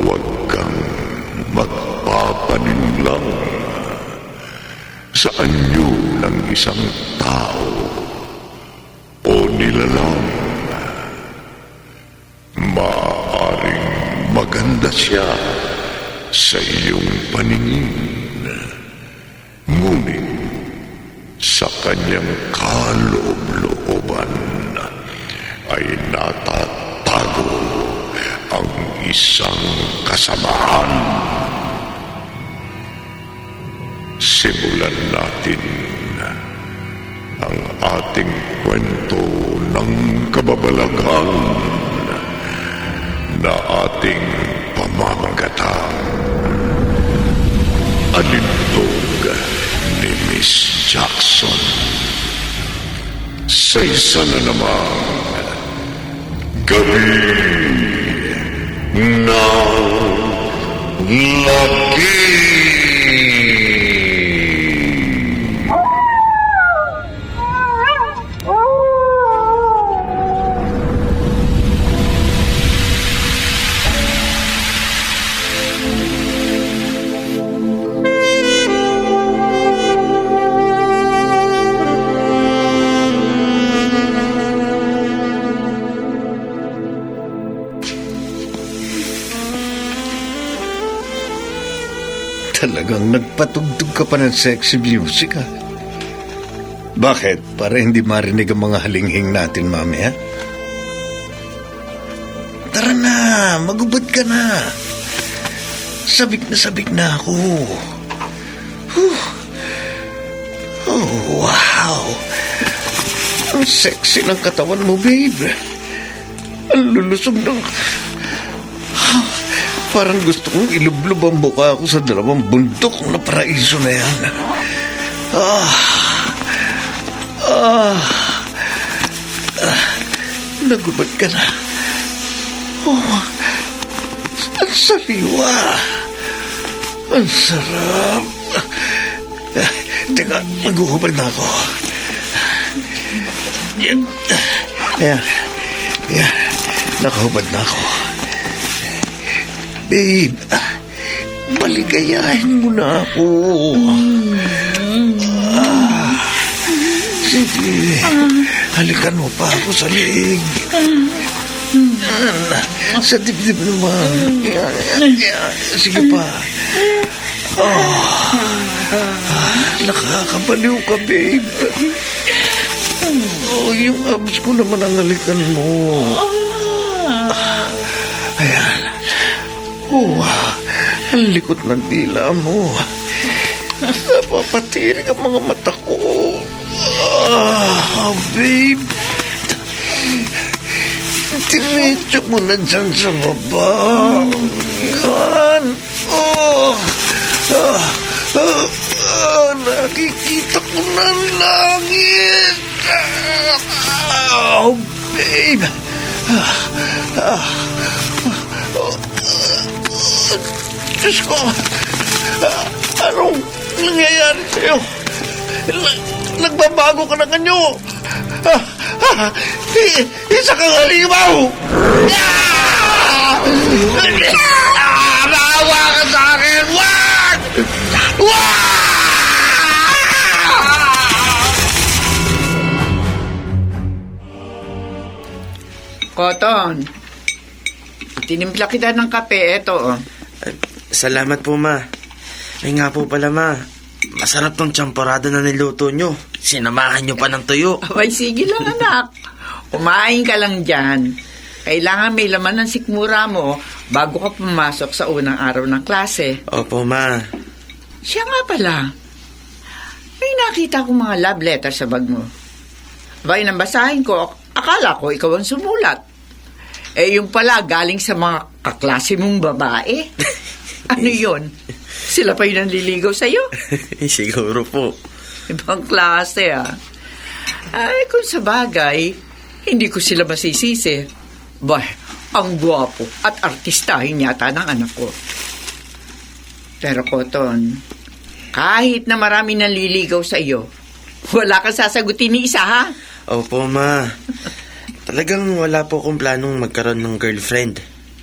huwag kang magpapaninlang sa anyo ng isang tao o nilalang. Maaaring maganda siya sa iyong paningin, ngunit sa kanyang kaloob-looban ay natatago ang isang kasamaan. Simulan natin ang ating kwento ng kababalaghan na ating pamamagatang Alindog ni Miss Jackson. Sa isa na namang gabi ng lagi. Talagang nagpatugtog ka pa ng sexy music, ha? Bakit? Para hindi marinig ang mga halinghing natin, mamaya? Tara na, magubad ka na. Sabik na ako. Oh, wow. Ang sexy ng katawan mo, babe. Ang lulusog ng... Parang gusto kong ilublob ang buka ko sa dalawang bundok na paraiso na yan. Nagubad ka na. Oh, ang sariwa. Ang sarap. Teka, maghuhubad na ako. Ayan. Nakahubad na ako. Babe, maligayahin mo na ako. Sige, halikan mo pa ako sa liig. Sa dibdib naman. Sige pa. Nakakabaliw ka, babe. Yung abs ko naman ang halikan mo. Ayan. Ang likot ng dila mo. Napapatirik ang mga mata ko. Babe. Diretso mo na dyan sa baba. Yan. Nakikita ko na ang langit. Babe. Diyos ko, anong nangyayari sa'yo? Nagbabago ka ng anyo. Isa kang halimaw. Naawa ka sa akin. Wag! Cotton, tinimpla kita ng kape. Eto, Salamat po, ma. Ay nga po pala, ma. Masarap tong champorado na niluto nyo. Sinamahan nyo pa ng tuyo. Abay, sige lang, anak. Kumain ka lang dyan. Kailangan may laman ng sikmura mo bago ka pumasok sa unang araw ng klase. Opo, ma. Siya nga pala. May nakita kong mga love letter sa bag mo. Abay, nang basahin ko, akala ko ikaw ang sumulat. Yung pala, galing sa mga kaklase mong babae. Ano yun? Sila pa yung nanliligaw sa'yo? Siguro po. Ibang klase, ah. Ay, kung sa bagay, hindi ko sila masisisi. Bah, ang gwapo at artistahin yata ng anak ko. Pero, Cotton, kahit na marami nanliligaw sa'yo, wala kang sasagutin ni isa, ha? Opo, ma. Talagang wala po akong planong magkaroon ng girlfriend.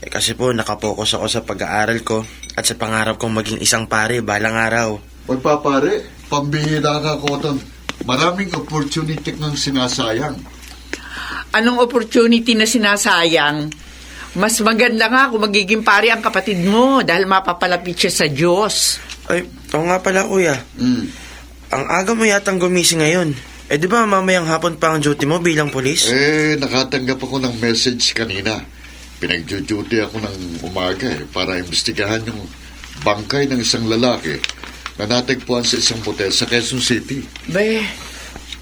Kasi po, nakapokus ako sa pag-aaral ko at sa pangarap kong maging isang pare balang araw. Pagpapare, pambihira ka, Cotton. Maraming opportunity ng sinasayang. Anong opportunity na sinasayang? Mas maganda nga kung magiging pare ang kapatid mo dahil mapapalapit siya sa Diyos. Ay, oo nga pala, kuya. Ang aga mo yatang gumising ngayon. Di ba mamayang hapon pa ang duty mo bilang polis? Nakatanggap ako ng message kanina. Pinag-duty ako ng umaga para imbestigahan yung bangkay ng isang lalaki na natagpuan sa isang motel sa Quezon City. Be,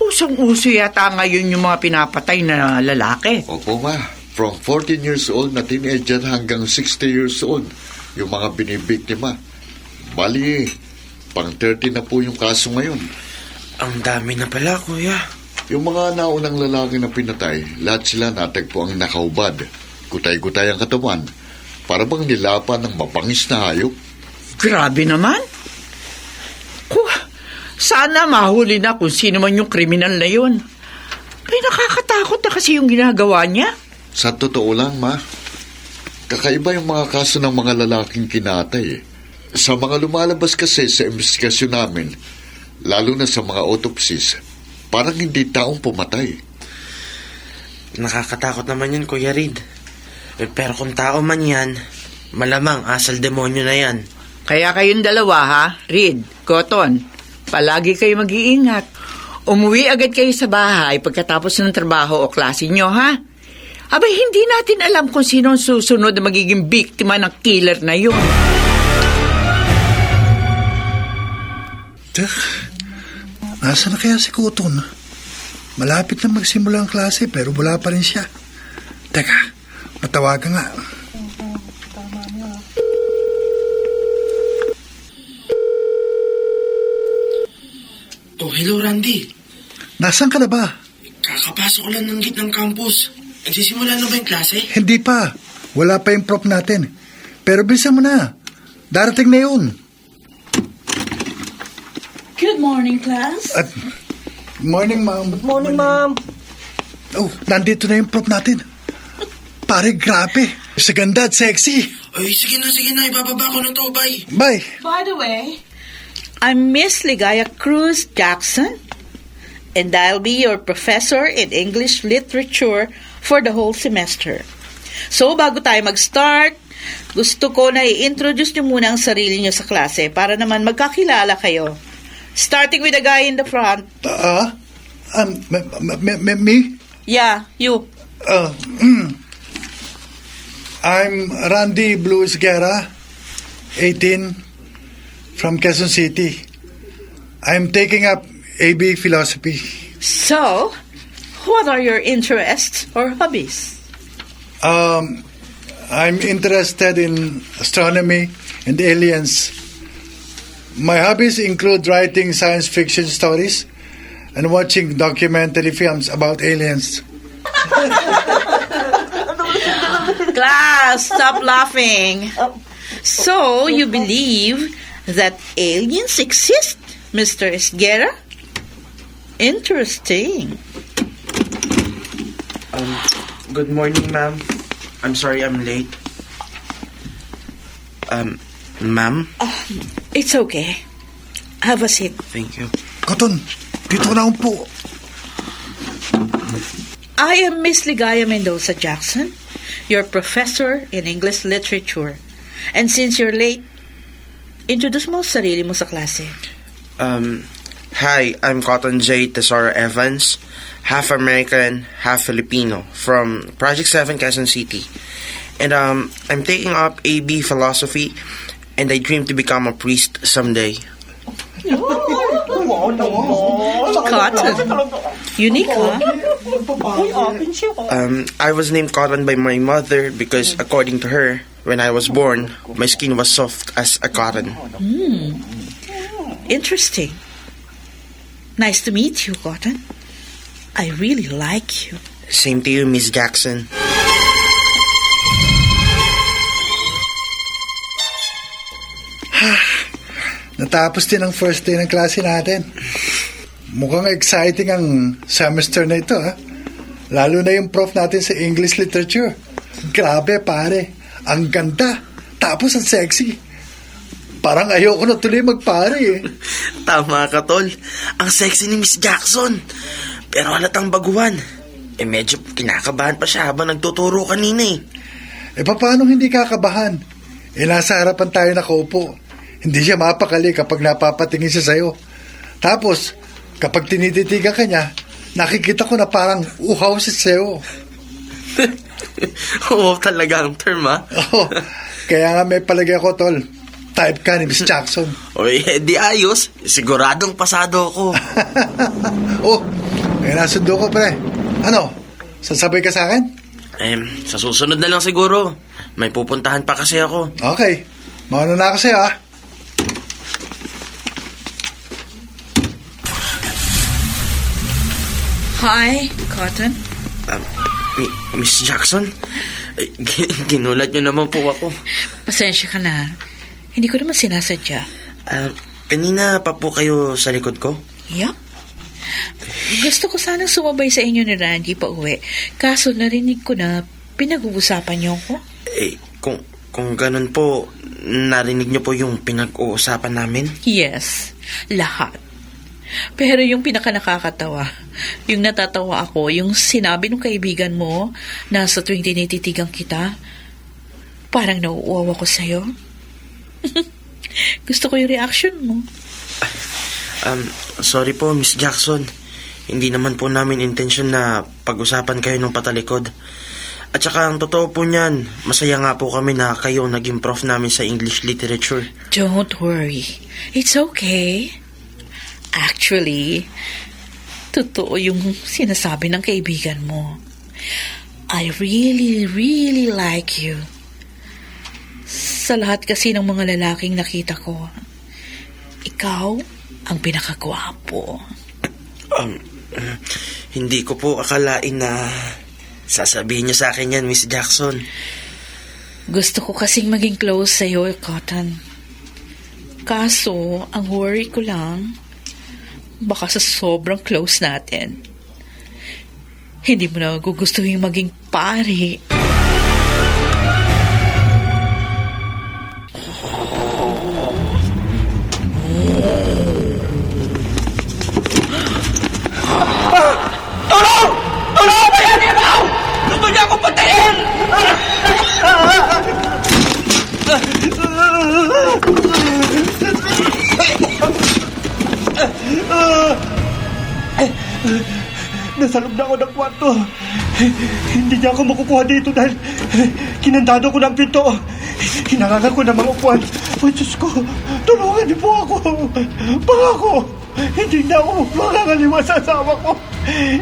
usong-uso yata ngayon yung mga pinapatay na lalaki. Opo, ma. From 14 years old na teenager hanggang 60 years old, yung mga binibiktima. Bali, pang 30 na po yung kaso ngayon. Ang dami na pala, kuya. Yung mga naunang lalaki na pinatay, lahat sila natagpo ang nakaubad. Gutay-gutay ang katawan. Para bang nilapan ng mapangis na hayop. Grabe naman. Sana mahuli na kung sino man yung kriminal na yun. Ay, nakakatakot na kasi yung ginagawa niya. Sa totoo lang, ma, kakaiba yung mga kaso ng mga lalaking kinatay. Sa mga lumalabas kasi sa investigasyon namin, lalo na sa mga autopsies, parang hindi taong pumatay. Nakakatakot naman yun, Kuya Reed. Pero kung tao man yan, malamang asal demonyo na yan. Kaya kayong dalawa, ha? Reed, Cotton, palagi kayo mag-iingat. Umuwi agad kayo sa bahay pagkatapos ng trabaho o klase nyo, ha? Abay, hindi natin alam kung sino ang susunod na magiging biktima ng killer na yun. Nasaan na kaya si Cotton? Malapit na magsimula ang klase pero wala pa rin siya. Teka, matawagan nga. Oh, hello, Randy. Nasaan ka na ba? Kakapasok ko lang ng gate ng campus. Nagsisimula na ba yung klase? Hindi pa. Wala pa yung prop natin. Pero bilisan mo na. Darating na yun. Good morning, class. At, morning, ma'am. Morning, ma'am. Oh, nandito na yung prop natin. Pare, grabe. Sa ganda at sexy. Ay, sige na. Ibababa ko na to. Bye. Bye. By the way, I'm Miss Ligaya Cruz Jackson, and I'll be your professor in English Literature for the whole semester. So, bago tayo mag-start, gusto ko na i-introduce nyo muna ang sarili nyo sa klase para naman magkakilala kayo. Starting with the guy in the front. Me? Yeah, you. I'm Randy Blues Guerra, 18, from Quezon City. I'm taking up AB Philosophy. So, what are your interests or hobbies? I'm interested in astronomy and aliens. My hobbies include writing science fiction stories and watching documentary films about aliens. Class, stop laughing. So, you believe that aliens exist, Mr. Esguerra? Interesting. Good morning, ma'am. I'm sorry I'm late. Ma'am? It's okay. Have a seat. Thank you. Cotton, dito na umpo. I am Miss Ligaya Mendoza Jackson, your professor in English Literature. And since you're late, introduce mo sarili mo sa klase. Hi, I'm Cotton J. Tesoro Evans, half American, half Filipino, from Project 7, Quezon City. And I'm taking up AB Philosophy, and I dream to become a priest someday. Cotton. Unique, huh? I was named Cotton by my mother because, according to her, when I was born, my skin was soft as a cotton. Interesting. Nice to meet you, Cotton. I really like you. Same to you, Miss Jackson. Natapos din ang first day ng klase natin. Mukhang exciting ang semester na ito, ha? Lalo na yung prof natin sa English Literature. Grabe, pare. Ang ganda. Tapos ang sexy. Parang ayoko na tuloy magpare eh. Tama ka, tol. Ang sexy ni Miss Jackson. Pero halatang baguhan. Medyo kinakabahan pa siya habang nagtuturo kanina Paano hindi kakabahan? Nasa harapan tayo nakaupo. Hindi siya mapakali kapag napapatingin siya sa'yo. Tapos, kapag tinititigan ka niya, nakikita ko na parang uhaw siya sa'yo. Oo, talaga ang term, ha? Oh, kaya nga may palagay ako, tol. Type ka ni Miss Jackson. Oy, di ayos. Siguradong pasado ako. Oh, may nasundo ko, pre. Ano? Sasabay ka sa akin? Sa susunod na lang siguro. May pupuntahan pa kasi ako. Okay. Mauna na ako sa'yo, ah. Hi, Cotton. Miss Jackson? Ginulat niyo naman po ako. Pasensya ka na. Hindi ko naman sinasadya. Kanina pa po kayo sa likod ko? Yup. Gusto ko sanang sumabay sa inyo ni Randy pa uwi. Kaso narinig ko na pinag-uusapan niyo ko. Kung ganun po, narinig niyo po yung pinag-uusapan namin? Yes, lahat. Pero yung pinaka-nakakatawa, yung natatawa ako, yung sinabi ng kaibigan mo na sa tuwing tinititigang kita, parang nauuwaw ako sa'yo. Gusto ko yung reaction mo. Sorry po, Miss Jackson. Hindi naman po namin intensyon na pag-usapan kayo ng patalikod. At saka ang totoo po niyan, masaya nga po kami na kayo naging prof namin sa English literature. Don't worry. It's okay. Actually, totoo yung sinasabi ng kaibigan mo. I really, really like you. Sa lahat kasi ng mga lalaking nakita ko, ikaw ang pinakagwapo. Hindi ko po akalain na sasabihin niyo sa akin yan, Miss Jackson. Gusto ko kasing maging close sa'yo, Cotton. Kaso, ang worry ko lang, baka sa sobrang close natin, hindi mo na gugustuhin maging pare. Gusto niya akong patayin! Nasa loob na ako ng kwarto. Hindi niya ako makukuha dito dahil kinandado ko ng pinto. Hinangangan ko ng mga upuan. Oh, Diyos ko, tulungan niyo po ako. Pangako, hindi na ako makakaliwa sa asawa ko.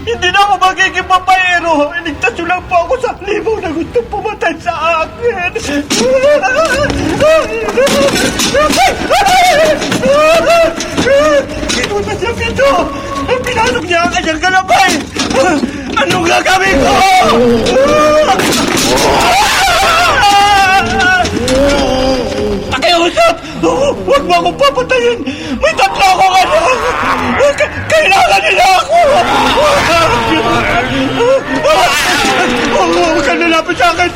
Hindi na ako magiging babaero. Iligtas niyo lang po ako sa limaw na gustong pumatay sa akin. Kinutas niya pinto. Pinalog niya ang kanyang galabay. Anong gagawin ko? Pakiusap! Huwag mo akong papatayin! May tatlo akong anak! Kailangan nila ako! Huwag ka nalapit sa akin!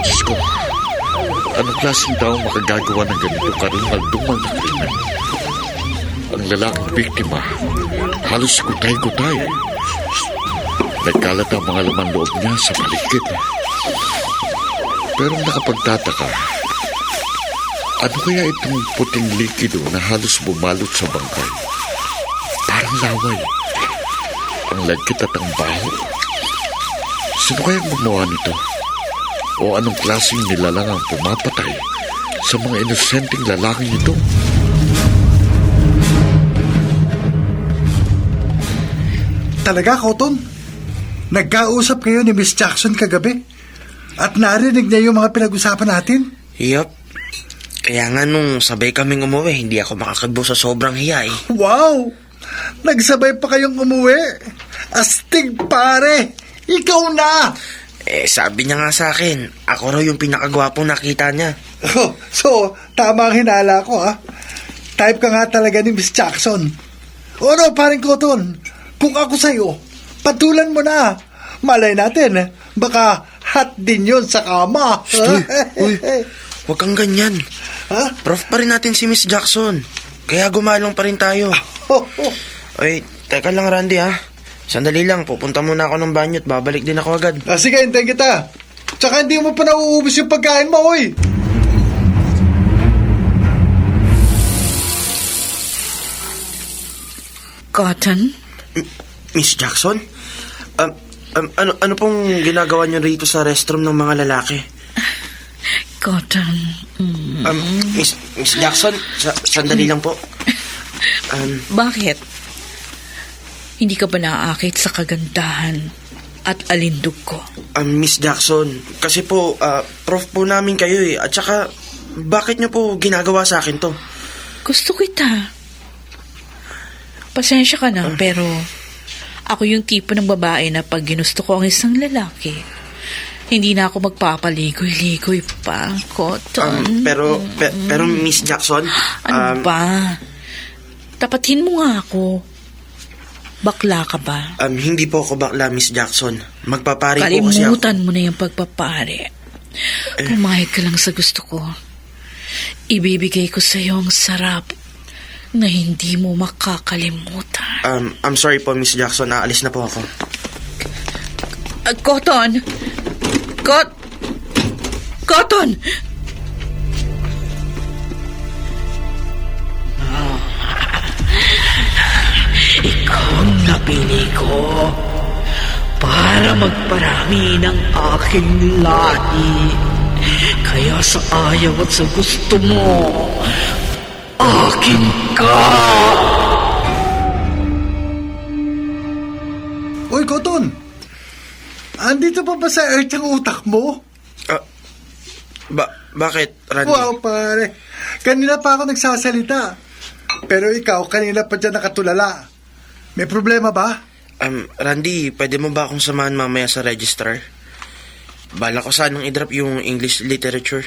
Diyos ko, anong klaseng tao makagagawa ng ganito karumal-dumal na krimen? Ang lalaking biktima, halos gutay-gutay. Nagkalat ang mga laman loob niya sa paligid. Pero nakapagtataka, ano kaya itong puting likido na halos bumalot sa bangkay? Parang laway. Ang lagkit at ang baho. Sino kaya gumawa nito? O anong klaseng nilalang ang pumapatay sa mga inosenteng lalaking ito? Talaga, Cotton? Nagkausap kayo ni Miss Jackson kagabi? At narinig niya yung mga pinag-usapan natin? Yup. Kaya nga nung sabay kaming umuwi, hindi ako makakagbo sa sobrang hiya eh. Wow! Nagsabay pa kayong umuwi? Astig, pare! Ikaw na! Sabi niya nga sa akin, ako raw yung pinakagwapong nakita niya. Oh, so, tama ang hinala ko, ha? Type ka nga talaga ni Miss Jackson. O ano, paring Cotton, kung ako sa'yo, patulan mo na. Malay natin, baka hot din yun sa kama. Uy, huwag kang ganyan. Ha? Prof pa rin natin si Miss Jackson. Kaya gumalong pa rin tayo. Ay, teka lang Randy ha. Sandali lang, pupunta muna ako ng banyo at babalik din ako agad. Sige, hintayin kita. Tsaka hindi mo pa nauubos yung pagkain mo, oy. Cotton? Miss Jackson? Ano pong ginagawa niyo rito sa restroom ng mga lalaki? Cotton. Miss Jackson, sandali lang po. Bakit? Hindi ka ba naaakit sa kagandahan at alindog ko? Miss Jackson, kasi po, prof po namin kayo eh. At saka, bakit niyo po ginagawa sa akin to? Gusto kita. Pasensya ka na, pero ako yung tipo ng babae na pag ginusto ko ang isang lalaki, hindi na ako magpapaligoy-ligoy pa, Cotton. Pero Miss Jackson, Ano ba? Tapatin mo nga ako. Bakla ka ba? Hindi po ako bakla, Miss Jackson. Magpapari po kasi ako. Kalimutan mo na yung pagpapari. Pumayag ka lang sa gusto ko. Ibibigay ko sa iyo ang sarap na hindi mo makakalimutan. I'm sorry po, Miss Jackson. Aalis na po ako. Cotton! Cotton! Ikaw ang napili ko para magparami ng aking lahi. Kaya sa ayaw at sa gusto mo, akin ka! Uy, Cotton! Andito pa ba sa earth ang utak mo? Bakit, Randy? Wow, pare. Kanina pa ako nagsasalita. Pero ikaw, kanina pa dyan nakatulala. May problema ba? Randy, pwede mo ba akong samahan mamaya sa registrar? Bala ko sanang i-drop yung English literature.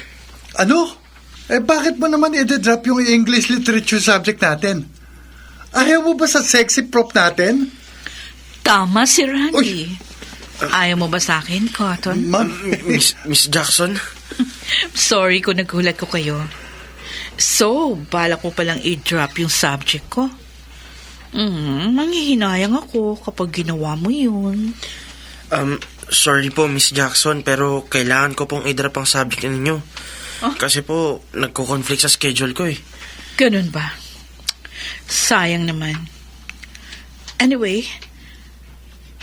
Ano? Bakit mo naman i-drop yung English literature subject natin? Ayaw mo ba sa sexy prop natin? Tama si Randy. Ayaw mo ba sa akin, Cotton? Ma'am? Miss Jackson? Sorry kung naghulat ko kayo. So, balak ko palang i-drop yung subject ko. Manghihinayang ako kapag ginawa mo yun. Sorry po, Miss Jackson, pero kailangan ko pong i-drop ang subject ninyo. Kasi po, nagko-conflict sa schedule ko eh. Ganun ba? Sayang naman. Anyway,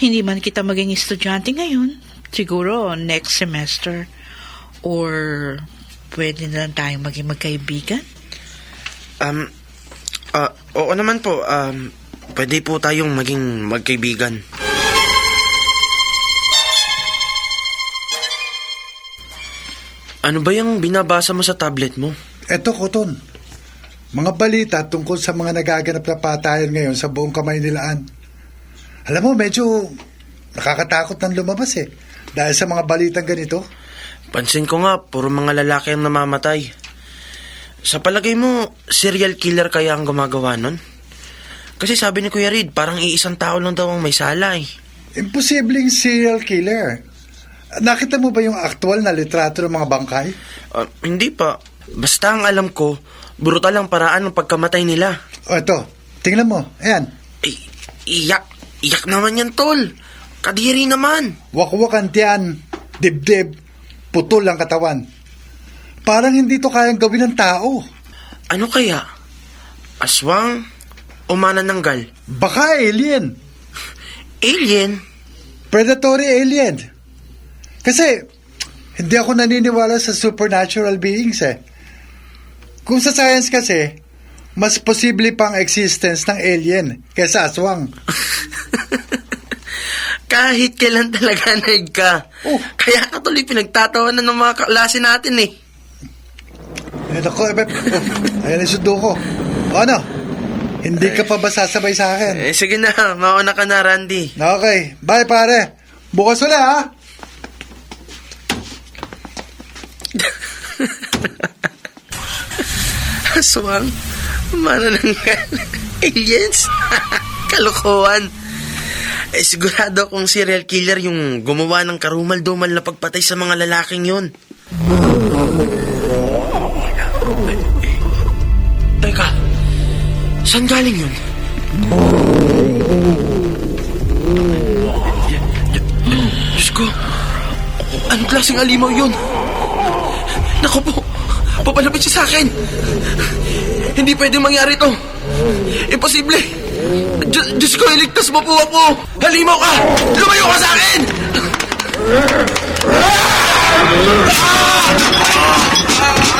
hindi man kita maging estudyante ngayon. Siguro next semester. Or pwede na lang tayong maging magkaibigan? Oo naman po. Pwede po tayong maging magkaibigan. Ano ba yung binabasa mo sa tablet mo? Eto, Cotton. Mga balita tungkol sa mga nagaganap na patayan ngayon sa buong Kamaynilaan. Alam mo, medyo nakakatakot ng lumabas eh. Dahil sa mga balitang ganito. Pansin ko nga, puro mga lalaki ang namamatay. Sa palagay mo, serial killer kaya ang gumagawa nun? Kasi sabi ni Kuya Reed, parang iisang tao lang daw ang may sala eh. Imposibleng serial killer. Nakita mo ba yung aktual na litrato ng mga bangkay? Hindi pa. Basta ang alam ko, brutal ang paraan ng pagkamatay nila. O ito, tingnan mo. Ayan. Iyak naman yan, tol. Kadiri naman. Wakwak ang tiyan, dibdib, putol ang katawan. Parang hindi to kayang gawin ng tao. Ano kaya? Aswang o manananggal? Baka alien. Alien? Predatory alien. Kasi, hindi ako naniniwala sa supernatural beings eh. Kung sa science kasi, mas posible pang existence ng alien kaysa aswang. Kahit kailan talaga naig ka. Kaya ka tuloy pinagtatawanan ng mga kaklase natin eh. Ayan ako, ayan yung sundo ko. O ano? Hindi ka pa ba sasabay sa akin? Sige na, mauna ka na, Randy. Okay, bye pare. Bukas ulit ha. Aswang? Manananggal. Aliens? Kalokohan. Sigurado akong serial killer yung gumawa ng karumal-dumal na pagpatay sa mga lalaking yun. Teka, saan galing yun? Diyos ko, anong klaseng alimaw yun? Naku po, papalapit siya sa akin. Hindi pwedeng mangyari to. Imposible. Diyos ko, iligtas mo po ako. Halimaw ka! Lumayo ka sa akin!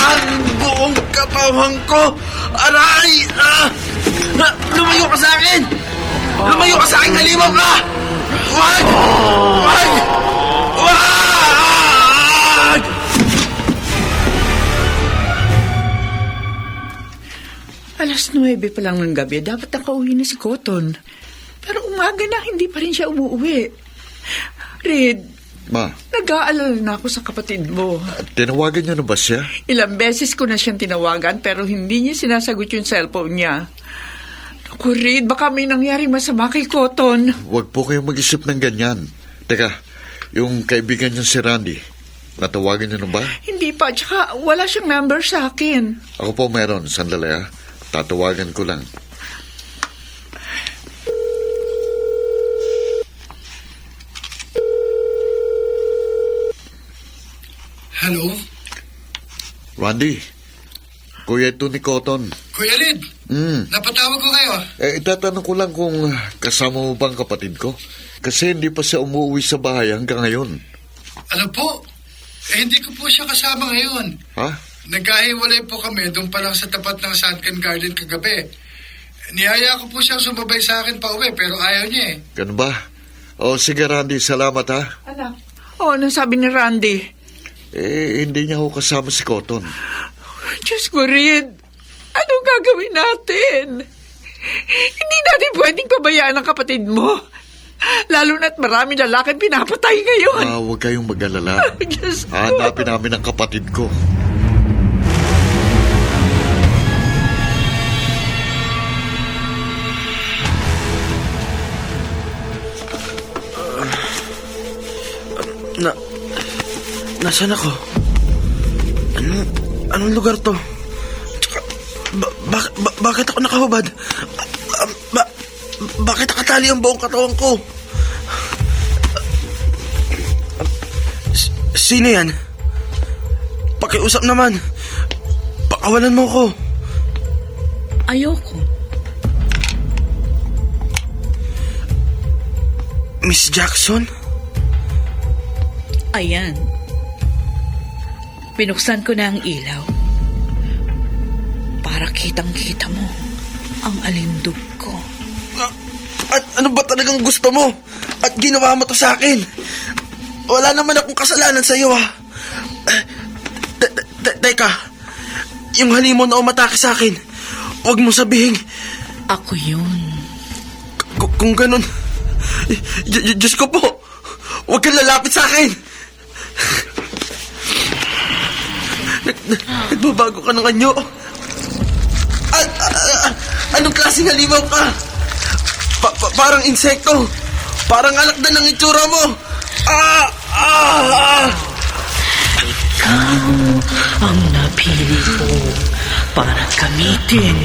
Ang buong katawan ko! Aray! Lumayo ka sa akin! Lumayo ka sa akin! Halimaw ka! Wag! Wag! Wag! Alas 9 pa lang ng gabi, dapat nakauwi na si Cotton. Pero umaga na, hindi pa rin siya umuwi. Reed, Ma, nag-aalala na ako sa kapatid mo. tinawagan niyo na ba siya? Ilang beses ko na siyang tinawagan pero hindi niya sinasagot yung cellphone niya. Naku, Reed, baka may nangyari masama kay Cotton. Huwag po kayong mag-isip ng ganyan. Teka, yung kaibigan niyo si Randy, natawagan niyo na ba? Hindi pa, tsaka wala siyang number sa akin. Ako po meron, sandali ha. Tatawagan ko lang. Hello? Randy, kuya ito ni Cotton. Kuya Red, napatawag ko kayo. Itatanong ko lang kung kasama mo bang kapatid ko? Kasi hindi pa siya umuwi sa bahay hanggang ngayon. Alam po, hindi ko po siya kasama ngayon. Ha? Nagkahiwalay po kami doon pa lang sa tapat ng Sunken Garden kagabi. Niyaya ko po siyang sumabay sa akin pa uwi pero ayaw niya eh. Ganun ba? O sige Randy, salamat ha. Anak, ano sabi ni Randy? Hindi niya ako kasama si Cotton. Diyos ko, Reed, anong gagawin natin? Hindi natin pwedeng pabayaan ang kapatid mo. Lalo na't marami lalaking pinapatay ngayon. Huwag kayong mag-alala. Diyos ko. Hanapin namin ang kapatid ko. Nasaan ako? Anong lugar to? Tsaka, bakit ako nakahubad? Bakit nakatali ang buong katawan ko? Sino yan? Pakiusap naman. Pakawalan mo ko. Ayoko. Miss Jackson? Ayan. Pinuksan ko na ang ilaw. Para kitang-kita mo ang alindog ko. At ano ba talagang gusto mo? At ginawa mo to sa akin? Wala naman akong kasalanan sa iyo, ha? Teka, yung halimaw na umatake sa akin, huwag mo sabihin. Ako yun. Kung ganun, Diyos ko po, huwag kang lalapit sa akin. Nagbabago ka ng anyo. Anong klaseng halimaw ka? Parang insekto. Parang alakdan ng itsura mo. Ikaw ang napili ko para gamitin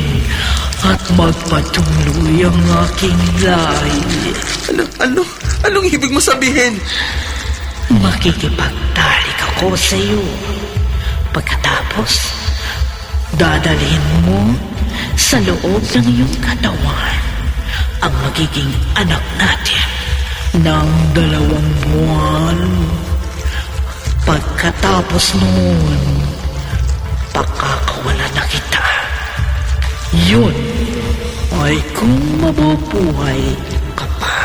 at magpatuloy ang aking lahi. Anong ibig mo sabihin? Makikipagtalik ako sa iyo. Pagkatapos, dadalhin mo sa loob ng iyong katawan ang magiging anak natin ng 2 buwan. Pagkatapos noon, pakakawalan na kita. Yun ay kung mabubuhay ka pa.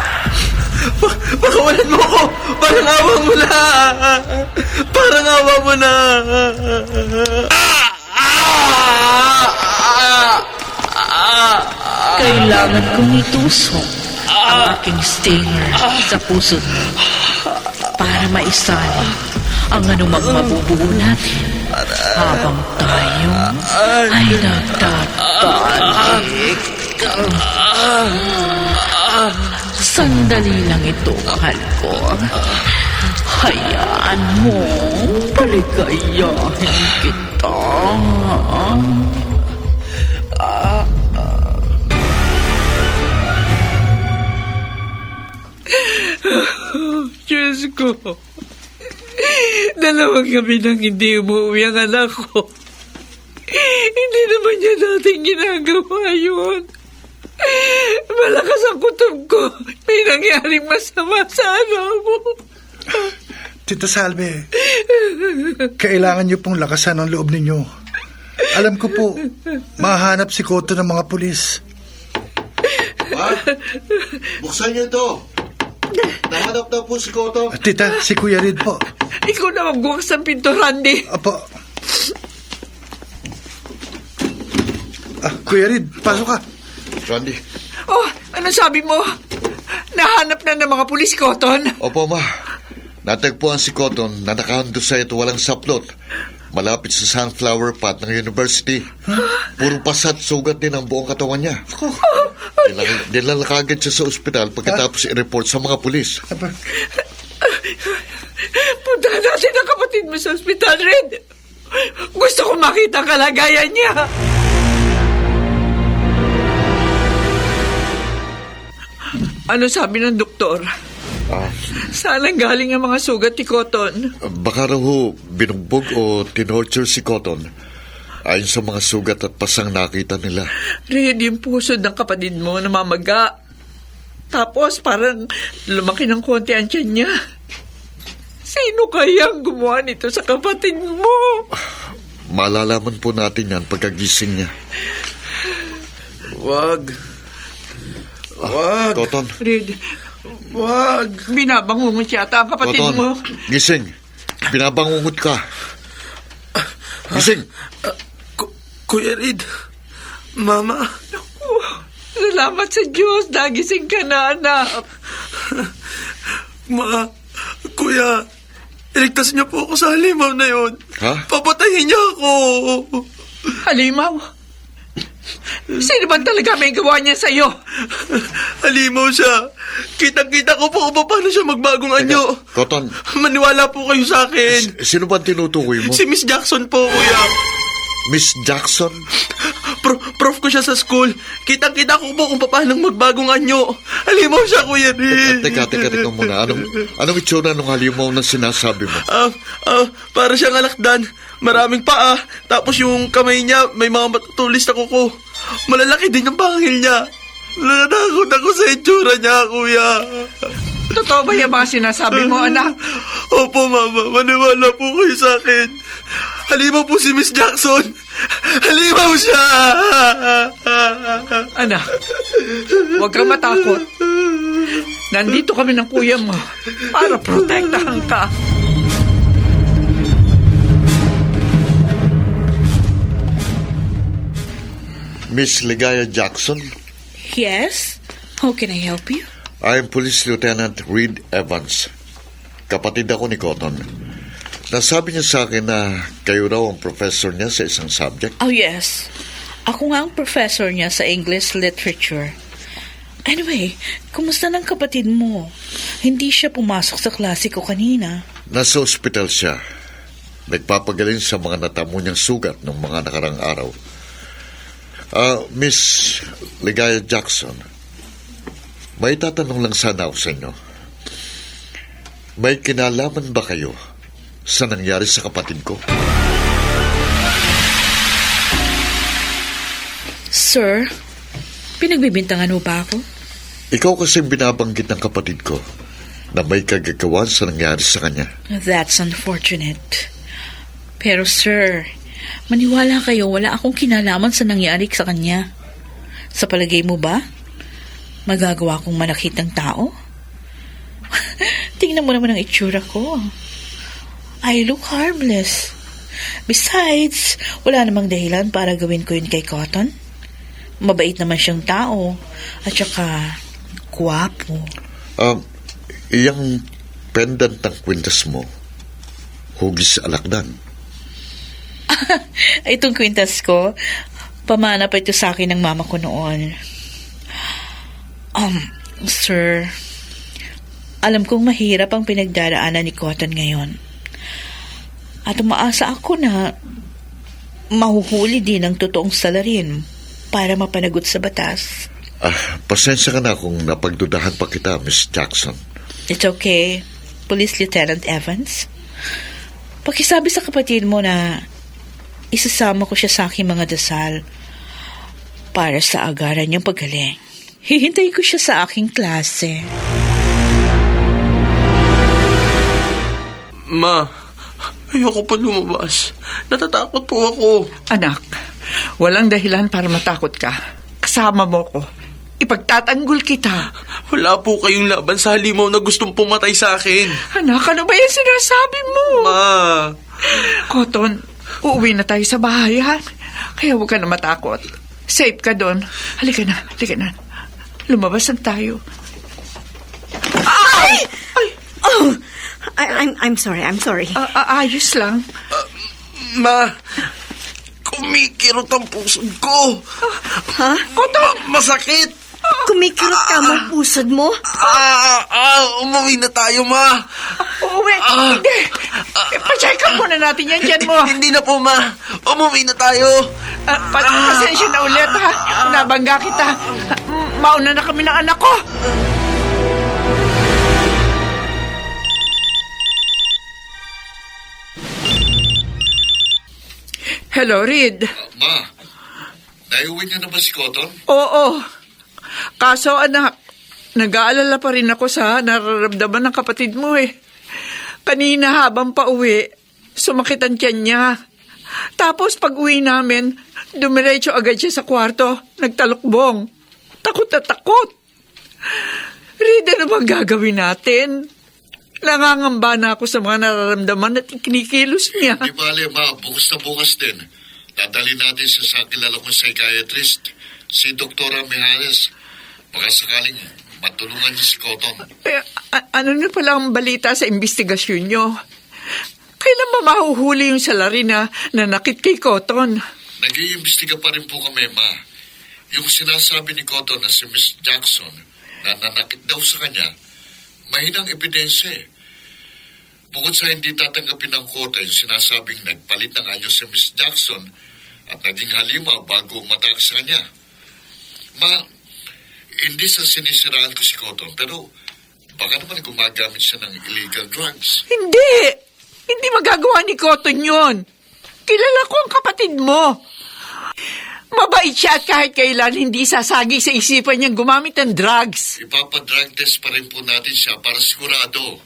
Pakawalan mo ako! Parang awa mo na! Parang awa mo na! Kailangan kong itusok ang aking stinger sa puso mo para maisali ang anumang mabubuo natin habang tayo ay nagtatalik. Sandali lang ito, mahal ko. Hayaan mo, paligayahin kita. Diyos ko. Dalawang gabi nang hindi umuwi ang anak ko. Hindi naman niya dating ginagawa yun. Malakas ang kutob ko. May nangyaring masama sa anak ko. Tita Salve, kailangan niyo pong lakasan ang loob ninyo. Alam ko po, mahanap si Koto ng mga pulis. Ma, buksan niyo ito. Nahanap na po si Koto. Tita, si Kuya Reed po. Ikaw na magbukas ng pinto, Randy. Apo. Kuya Reed, pasok ka. Randy. Oh, ano sabi mo? Nahanap na ng mga pulis, Cotton? Opo, ma. Natagpuan si Cotton na nakahandusay at walang saplot. Malapit sa sunflower pot ng university. Puro pasat, sugat din ang buong katawan niya. Dinala kagad siya sa ospital pagkatapos i-report sa mga pulis. Puntahan natin ang kapatid mo sa ospital, Red. Gusto ko makita ang kalagayan niya. Ano sabi ng doktor? Saan ang galing ang mga sugat ni Cotton? Baka raw ho, binugbog o tinorture si Cotton. Ayon sa mga sugat at pasang nakita nila. Red, yung puso ng kapatid mo namamaga. Tapos parang lumaki ng konti ang tiyan niya. Sino kaya ang gumawa nito sa kapatid mo? Malalaman po natin yan pagkagising niya. Wag. Cotton. Red, Wag. binabangungot yata ang kapatid Cotton, mo. gising. Binabangungot ka. Gising. Kuya Reed. Mama. Salamat sa Diyos. Nagising ka na, anak. Kuya, iligtas niyo po ako sa halimaw na yun. Ha? Papatayin niya ako. Halimaw? Sino ba talaga may gawa niya sa'yo? Halimaw siya. Kitang-kita ko po kung paano siya magbagong anyo. Cotton. Maniwala po kayo sa akin. Sino ba tinutukoy mo? Si Miss Jackson po, kuya. Miss Jackson? Prof ko siya sa school. Kitang-kita ko po kung paano magbagong anyo. Halimaw siya, kuya Reed. Teka muna. Anong itsura ng halimaw na sinasabi mo? Para siyang alakdan. Maraming paa. Tapos yung kamay niya, may mga matutulis na kuko. Malalaki din yung pangil niya. Nanakot ako sa itsura niya, kuya. Totoo ba yung mga sinasabi mo, anak? Opo, mama. Maniwala po kayo sa akin. Halimaw po si Miss Jackson. Halimaw siya. Anak, huwag kang matakot. Nandito kami ng kuya mo para protektahan ka. Miss Ligaya Jackson? Yes? How can I help you? I am Police Lieutenant Reed Evans. Kapatid ako ni Cotton. Nasabi niya sa akin na kayo raw ang professor niya sa isang subject. Oh, yes. Ako nga ang professor niya sa English Literature. Anyway, kumusta ng kapatid mo? Hindi siya pumasok sa klase ko kanina. Nasa ospital siya. Nagpapagaling sa mga natamo niyang sugat ng mga nakarang araw. Miss Ligaya Jackson, may tatanong lang sana ako sa inyo. May kinalaman ba kayo sa nangyari sa kapatid ko? Sir, pinagbibintangan mo ba ako? Ikaw kasing binabanggit ng kapatid ko na may kagagawan sa nangyari sa kanya. That's unfortunate. Pero sir, maniwala kayo, wala akong kinalaman sa nangyari sa kanya. Sa palagay mo ba, magagawa kong manakit ng tao? Tingnan mo naman ang itsura ko. I look harmless. Besides, wala namang dahilan para gawin ko yun kay Cotton. Mabait naman siyang tao. At saka, gwapo. Iyang pendant ng kwintas mo, hugis alakdan. Itong kwintas ko, pamana pa ito sa akin ng mama ko noon. Sir, alam kong mahirap ang pinagdaraanan ni Cotton ngayon. At umaasa ako na mahuhuli din ang totoong salarin para mapanagot sa batas. Pasensya ka na kung napagdudahan pa kita, Miss Jackson. It's okay, Police Lieutenant Evans. Pakisabi sa kapatid mo na isasama ko siya sa aking mga dasal para sa agaran niyang paggaling. Hihintayin ko siya sa aking klase. Ma, ayoko pa lumabas. Natatakot po ako. Anak, walang dahilan para matakot ka. Kasama mo ko. Ipagtatanggol kita. Wala po kayong laban sa halimaw na gustong pumatay sa akin. Anak, ano ba yung sinasabi mo? Ma! Cotton, uuwi na tayo sa bahay, ha? Kaya huwag ka na matakot. Safe ka doon. Halika na, halika na. Lumabas na tayo. Ay! Ay! Oh! I'm sorry. Ayos lang. Ma! Kumikirot ang pusod ko. Ha? Cotton! Masakit! Kumikirot ka mo pusod mo? Umuwi na tayo, Ma. Uwi. Hindi. Pa-check up muna natin yan dyan mo. Hindi na po, Ma. Umuwi na tayo. Pasensya na ulit, ha? Nabangga kita. Mauna na kami ng anak ko. Hello, Reed. Ma, naiuwi niyo na ba si Cotton? Oo. Kaso, anak, nag-aalala pa rin ako sa nararamdaman ng kapatid mo eh. Kanina habang pauwi, sumakit ang tiyan niya. Tapos pag uwi namin, dumiretso agad siya sa kwarto, nagtalukbong. Takot na takot. Reed, ano bang gagawin natin? Nangangamba na ako sa mga nararamdaman at kinikilos niya. Di bale, Ma, bukas na bukas din. Dadali natin siya sa kilala kong psychiatrist, si Dr. Mijares. Baka sakaling matulungan niya si Cotton. Ano na pala ang balita sa investigasyon niyo? Kailan ba mahuhuli yung salarin na nanakit kay Cotton? Nag-iimbestiga pa rin po kami, Ma. Yung sinasabi ni Cotton na si Miss Jackson na nanakit daw sa kanya, mahinang ebidensya eh. Bukod sa hindi tatanggapin ng kota yung sinasabing nagpalit ng anyo si Miss Jackson at naging halimaw bago umatake sa kanya. Ma, hindi sa sinisiraan ko si Cotton, pero baka naman gumagamit siya ng illegal drugs. Hindi! Hindi magagawa ni Cotton yun. Kilala ko ang kapatid mo. Mabait siya at kahit kailan hindi sasagi sa isipan niyang gumamit ng drugs. Ipapadrug test pa rin po natin siya para sigurado.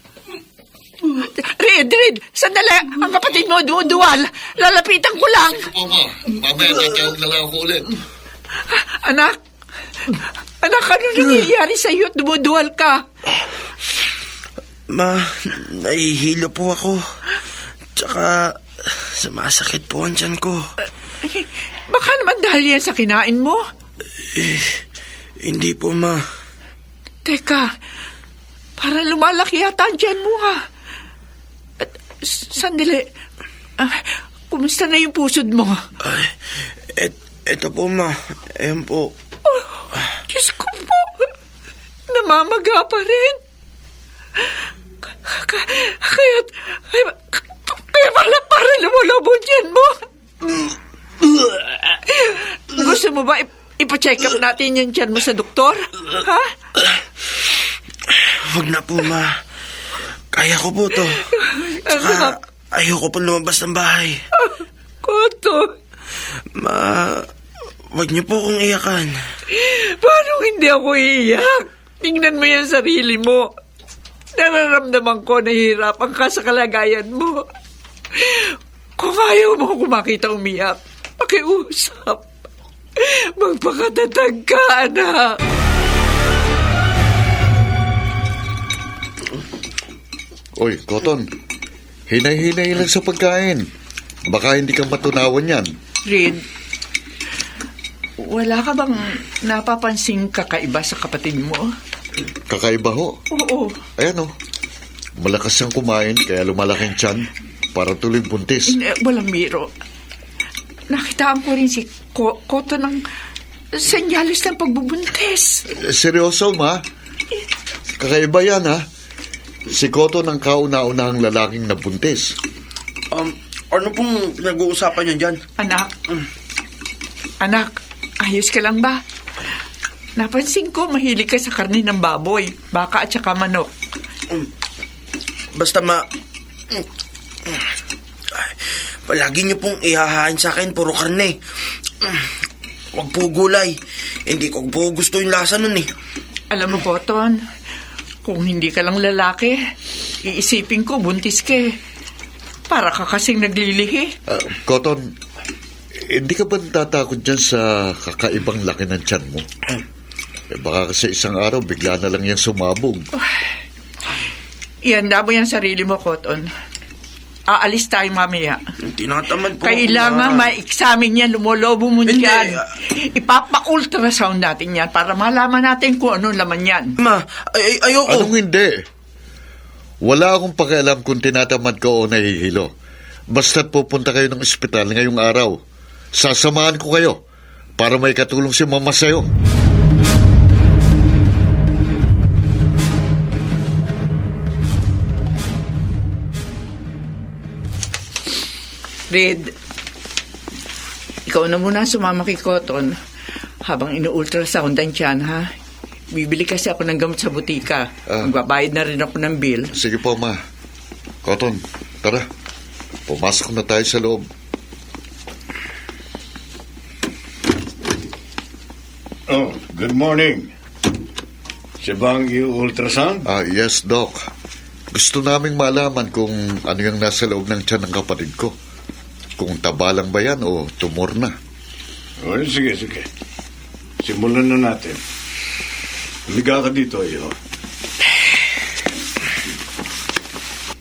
Reed, sandali. Ang kapatid mo duduwal. Lalapitan ko lang. Sige po, Ma. Mamaya tatawag na lang ako ulit. Anak, ano nangyayari sa'yo at dumuduwal ka? Ma, nahihilo po ako. Tsaka, sumasakit po ang tiyan ko. Baka naman dahil yan sa kinain mo. Hindi po, Ma. Teka, para lumalaki yata ang tiyan mo, ha? Sandali. Kumusta na yung pusod mo? Eto po, Ma. Ayan po. Diyos ko po. Namamaga pa rin. Kaya para lumulabo dyan mo. Gusto mo ba ipa-check up natin yung dyan mo sa doktor? Ha? Huwag na po, Ma. Kaya ko po to. Tsaka, ayoko po lumabas ng bahay. Koto. Ma, wag niyo po akong iyakan. Paano hindi ako iiyak? Tingnan mo yung sarili mo. Nararamdaman ko na hirapan ka sa kalagayan mo. Kung ayaw mo ako makita umiyak, pakiusap. Magpakatatag ka, anak. Oy, Cotton, hinay-hinay lang sa pagkain. Baka hindi ka matunawan yan. Reed, wala ka bang napapansing kakaiba sa kapatid mo? Kakaiba ho. Oo. Ayan o. Malakas siyang kumain kaya lumalaking tiyan para tuloy buntis. Walang biro. nakitaan ko rin si Koto ng senyales ng pagbubuntis. Seryoso, ma? Kakaiba yan, ha? Si Koto ng kauna-unahang lalaking nabuntis. Ano pong pinag-uusapan niyo dyan? Anak, ayos ka lang ba? Napansin ko mahilig ka sa karne ng baboy, baka at saka manok. Basta palagi niyo pong ihahain sa akin puro karne. Huwag po gulay. Hindi ko po gusto yung lasa nun eh. Alam mo, Koton, kung hindi ka lang lalaki, iisipin ko buntis ka eh. Para ka kasing naglilihi. Cotton, hindi ka ba natatakot dyan sa kakaibang laki ng tiyan mo? Baka kasi isang araw bigla na lang yan sumabog. Ihanda mo yung sarili mo, Koton. Aalis tayo mamaya. Tinatamad po. Kailangan ma-examine yan, lumolobo mo yan. Ipapa-ultrasound natin yan para malaman natin kung anong laman yan. Ma, ayoko. Anong hindi? Wala akong pakialam kung tinatamad ka o nahihilo. Basta't pupunta kayo ng ospital ngayong araw. Sasamahan ko kayo para may katulong si mama sa'yo. Red, ikaw na muna sumama kay Koton habang inu-ultrasoundan siyan, ha? Bibili kasi ako ng gamot sa butika. Magbabayad na rin ako ng bill. Sige po, ma. Cotton, tara. Pumasok na tayo sa loob. Oh, good morning. Siya bang i-ultrasound? Yes, Doc. Gusto naming malaman kung ano yung nasa loob ng tiyan ng kapatid ko. Kung taba lang ba yan o tumor na. Oh, sige. Simulan na natin. Liga ka dito, iyo.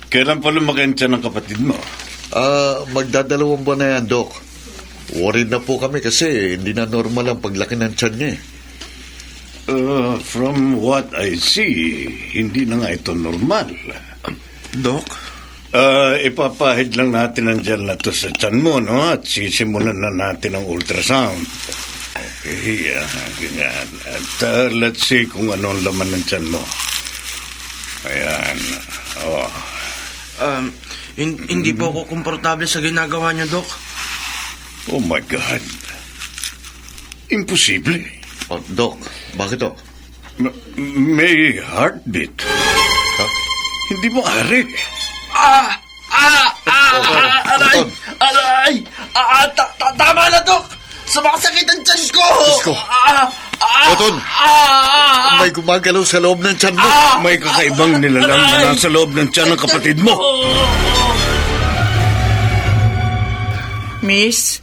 Kailan pa lumaki ang tiyan ng kapatid mo? Magdadalawang buwan na yan, Doc. Worried na po kami kasi hindi na normal ang paglaki ng tiyan niya. From what I see, hindi na nga ito normal. Doc? Ipapahid lang natin ang gel na to sa tiyan mo, no? At sisimulan na natin ang ultrasound. Okay, ganyan. At let's see kung ano ang laman ng tiyan mo. Ayan. Oh. Hindi po ako komportable sa ginagawa niyo, Doc. Oh my God. Imposible. Doc, bakit to? May heartbeat. Ha? Hindi mo ari. Aray! Tama na, Doc! Sumakasakit ang tiyan ko! Isko! Cotton! May gumagalaw sa loob ng tiyan mo! May kakaibang nilalang na nasa loob ng tiyan ng kapatid mo. Miss,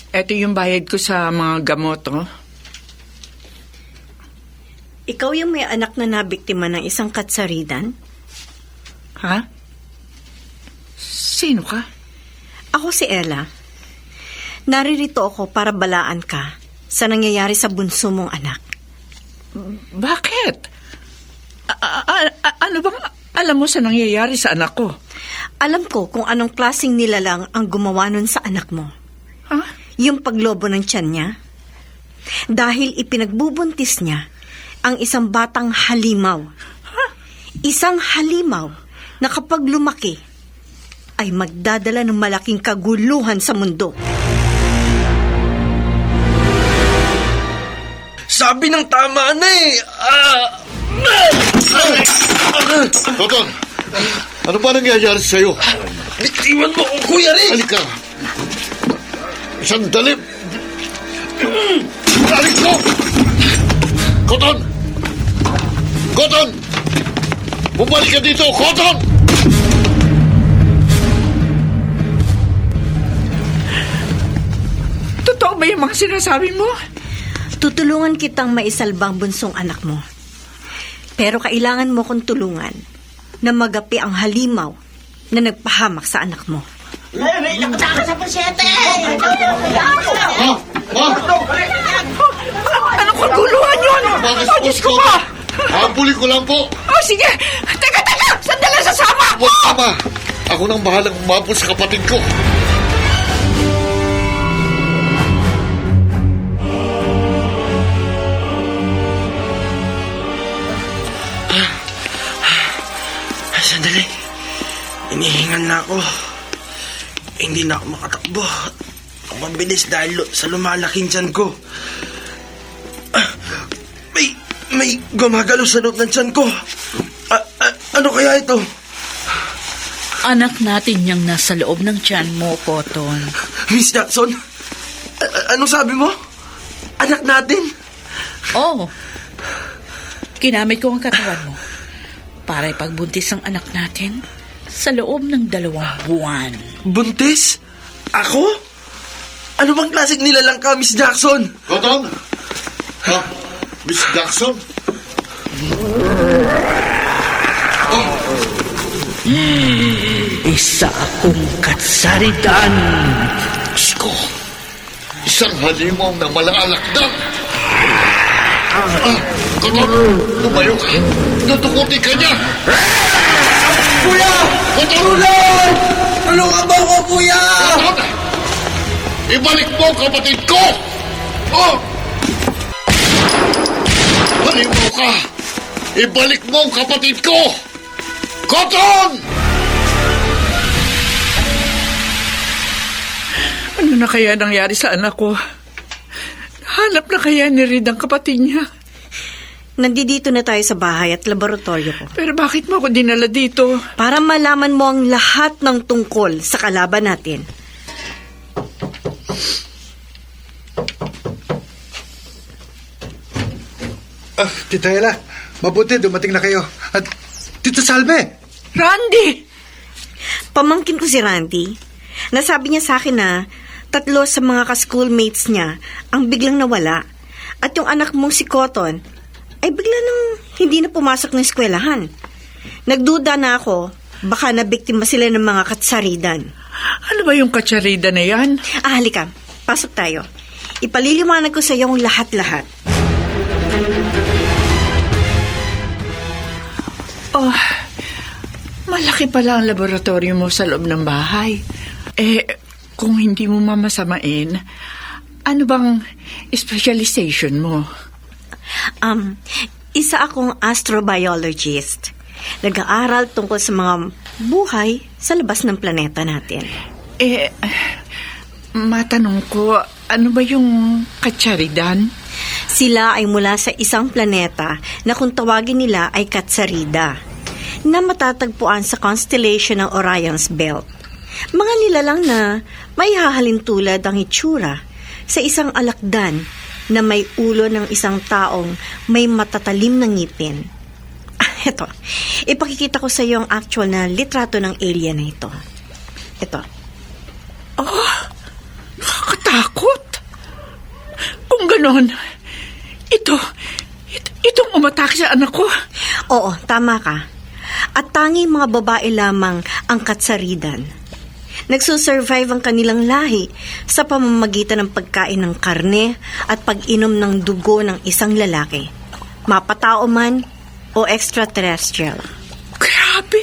eto yung bayad ko sa mga gamot, oh. Ikaw yung may anak na nabiktima ng isang katsaridan? Ha? Sino ka? Ako si Ella. Naririto ako para balaan ka sa nangyayari sa bunso mong anak. Bakit? Ano bang alam mo sa nangyayari sa anak ko? Alam ko kung anong klaseng nilalang ang gumawa nun sa anak mo. Ha? Yung paglobo ng tiyan niya. Dahil ipinagbubuntis niya ang isang batang halimaw. Isang halimaw na kapag lumaki ay magdadala ng malaking kaguluhan sa mundo. Sabi ng tama na eh! Cotton! Ano ba nangyayari sa'yo? Bitiwan mo ko, Kuya Rick! Halika! Sandali! Balik ko! Cotton! Cotton! Bumalik ka dito! Cotton! Totoo ba yung mga sinasabi mo? Tutulungan kitang maisalbang bunsong anak mo. Pero kailangan mo kong tulungan na magapi ang halimaw na nagpahamak sa anak mo. Anong kaguluhan yun? Oh, Diyos ko pa! Habulin ko lang po! Oh, sige! Teka! Sandali, sasama! Huwag, Ama! Ako nang bahalang umabot sa kapatid ko. Sandali. Inihingal na ako. Hindi na ako makatakbo. Ang mabilis dahil sa lumalaking tiyan ko. May gumagalaw sa loob ng tiyan ko. Ano kaya ito? Anak natin yung nasa loob ng tiyan mo, Cotton. Miss Jackson, anong sabi mo? Anak natin? Oo. Kinamit ko ang katawan mo para ipagbuntis ang anak natin sa loob ng 2 buwan. Buntis? Ako? Ano bang klaseng nilalang ka, Miss Jackson? Cotton? Ha? Miss Jackson? Isa akong katsaridan. Sko! Isang halimaw na malaalakdak! Cotton! Tumayo ka! Natukuti ka niya! Kuya! Cotton! Tulong! Tulungan mo ako, kuya! Cotton! Ibalik mo ang kapatid ko! Oh! Halimaw ka! Ibalik mo ang kapatid ko! Cotton! Ano na kaya nangyari sa anak ko? Hanap na kaya ni Reed ang kapatid niya? Nandito na tayo sa bahay at laboratorio ko. Pero bakit mo ako dinala dito? Para malaman mo ang lahat ng tungkol sa kalaban natin. Tita Ella, mabuti dumating na kayo. At Tito Salve! Randy! Pamangkin ko si Randy. Nasabi niya sa akin na 3 sa mga ka-schoolmates niya ang biglang nawala. At yung anak mong si Cotton ay bigla nang hindi na pumasok ng eskwelahan. Nagduda na ako, baka nabiktima sila ng mga katsaridan. Ano ba yung katsarida na yan? Halika, pasok tayo. Ipaliliwanag ko sa iyo ang lahat-lahat. Oh, malaki pala ang laboratorio mo sa loob ng bahay. Kung hindi mo mamasamain, ano bang specialization mo? Isa akong astrobiologist. Nag-aaral tungkol sa mga buhay sa labas ng planeta natin. Matanong ko, ano ba yung katsaridan? Sila ay mula sa isang planeta na kung tawagin nila ay Katsarida, na matatagpuan sa constellation ng Orion's Belt. Mga nilalang na may hahalin tulad ang itsura sa isang alakdan na may ulo ng isang taong may matatalim na ngipin. Ito, ipakikita ko sa iyo ang actual na litrato ng alien na ito. Ito. Oh, nakakatakot. Kung ganon, itong umatake sa anak ko. Oo, tama ka. At tanging mga babae lamang ang katsaridan. Nagsusurvive ang kanilang lahi sa pamamagitan ng pagkain ng karne at pag-inom ng dugo ng isang lalaki, mapatao man o extraterrestrial. Grabe!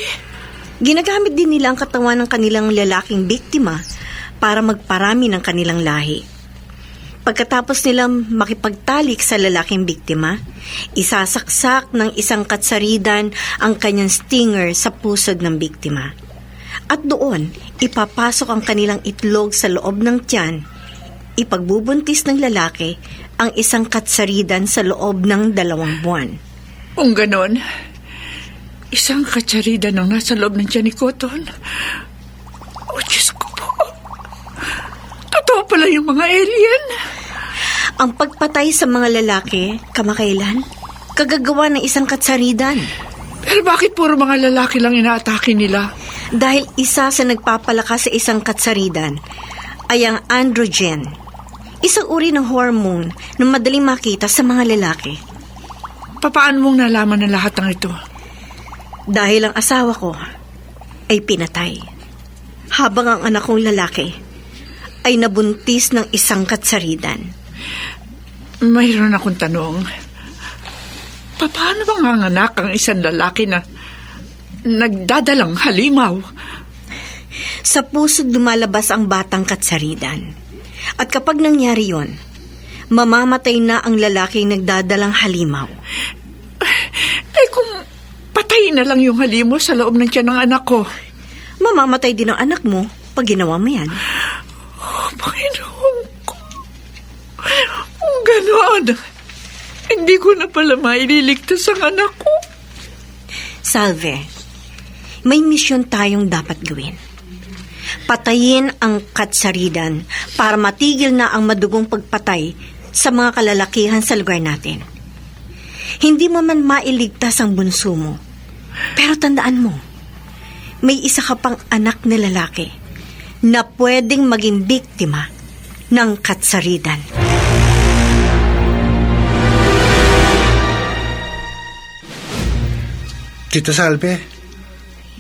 Ginagamit din nila ang katawan ng kanilang lalaking biktima para magparami ng kanilang lahi. Pagkatapos nilang makipagtalik sa lalaking biktima, isasaksak ng isang katsaridan ang kanyang stinger sa pusod ng biktima. At doon, ipapasok ang kanilang itlog sa loob ng tiyan. Ipagbubuntis ng lalaki ang isang katsaridan sa loob ng 2 buwan. Kung ganon, isang katsaridan ang nasa loob ng tiyan ni Cotton. Oh, Diyos ko po. Totoo pala yung mga alien. Ang pagpatay sa mga lalaki, kamakailan, kagagawa ng isang katsaridan. Pero bakit puro mga lalaki lang inaatake nila? Dahil isa sa nagpapalakas sa isang katsaridan ay ang androgen, isang uri ng hormone na madaling makita sa mga lalaki. Paano mong nalaman ng lahat ng ito? Dahil ang asawa ko ay pinatay, habang ang anak kong lalaki ay nabuntis ng isang katsaridan. Mayroon akong tanong. Paano bang ang anak ang isang lalaki na nagdadalang halimaw? Sa pusod lumalabas ang batang katsaridan. At kapag nangyari yon, mamamatay na ang lalaking nagdadalang halimaw. Kung patay na lang yung halimo sa loob ng tiyan ng anak ko. Mamamatay din ang anak mo pag ginawa mo yan. Panginoon ko. Kung ganoon, hindi ko na pala maililigtas ang anak ko. Salve, may misyon tayong dapat gawin. Patayin ang katsaridan para matigil na ang madugong pagpatay sa mga kalalakihan sa lugar natin. Hindi mo man mailigtas ang bunso mo. Pero tandaan mo, may isa ka pang anak na lalaki na pwedeng maging biktima ng katsaridan. Tita Salve,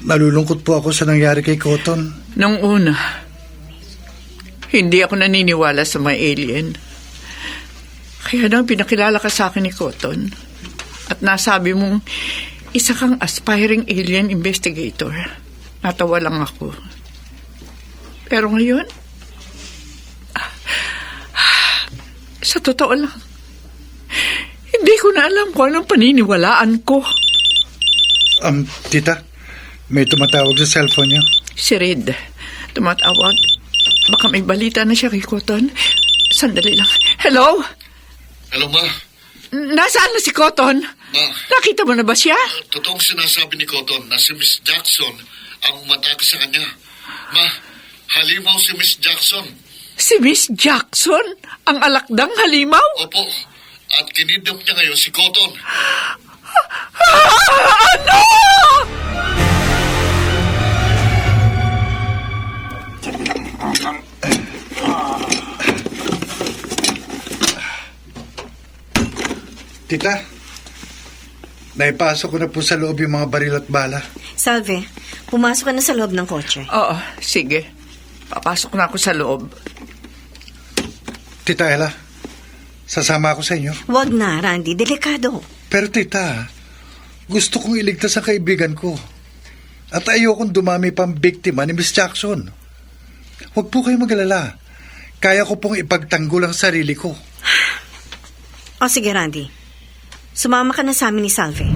nalulungkot po ako sa nangyari kay Cotton. Nung una, hindi ako naniniwala sa mga alien. Kaya nang pinakilala ka sa akin ni Cotton at nasabi mong isa kang aspiring alien investigator, natawa lang ako. Pero ngayon, sa totoo lang, hindi ko na alam kung anong paniniwalaan ko. Tita, may tumatawag sa cellphone niyo. Si Red, tumatawag. Baka may balita na siya kay Cotton. Sandali lang. Hello? Hello, Ma. Nasaan na si Cotton? Ma, Nakita mo na ba siya? totoong sinasabi ni Cotton na si Miss Jackson ang umatake sa kanya. Ma, halimaw si Miss Jackson. Si Miss Jackson? Ang alakdang halimaw? Opo, at kinidnap niya ngayon si Cotton. Ano? Tita, naipasok ko na po sa loob yung mga baril at bala. Salve, pumasok ka na sa loob ng kotse. Oo, sige. Papasok na ako sa loob. Tita Ella, sasama ako sa inyo. Wag na, Randy. Delikado. Pero tita, gusto kong iligtas ang kaibigan ko. At ayokong dumami pang biktima ni Miss Jackson. Huwag po kayong mag-alala. Kaya ko pong ipagtanggol ang sarili ko. O sige, Randy. Sumama ka na sa amin ni Salve.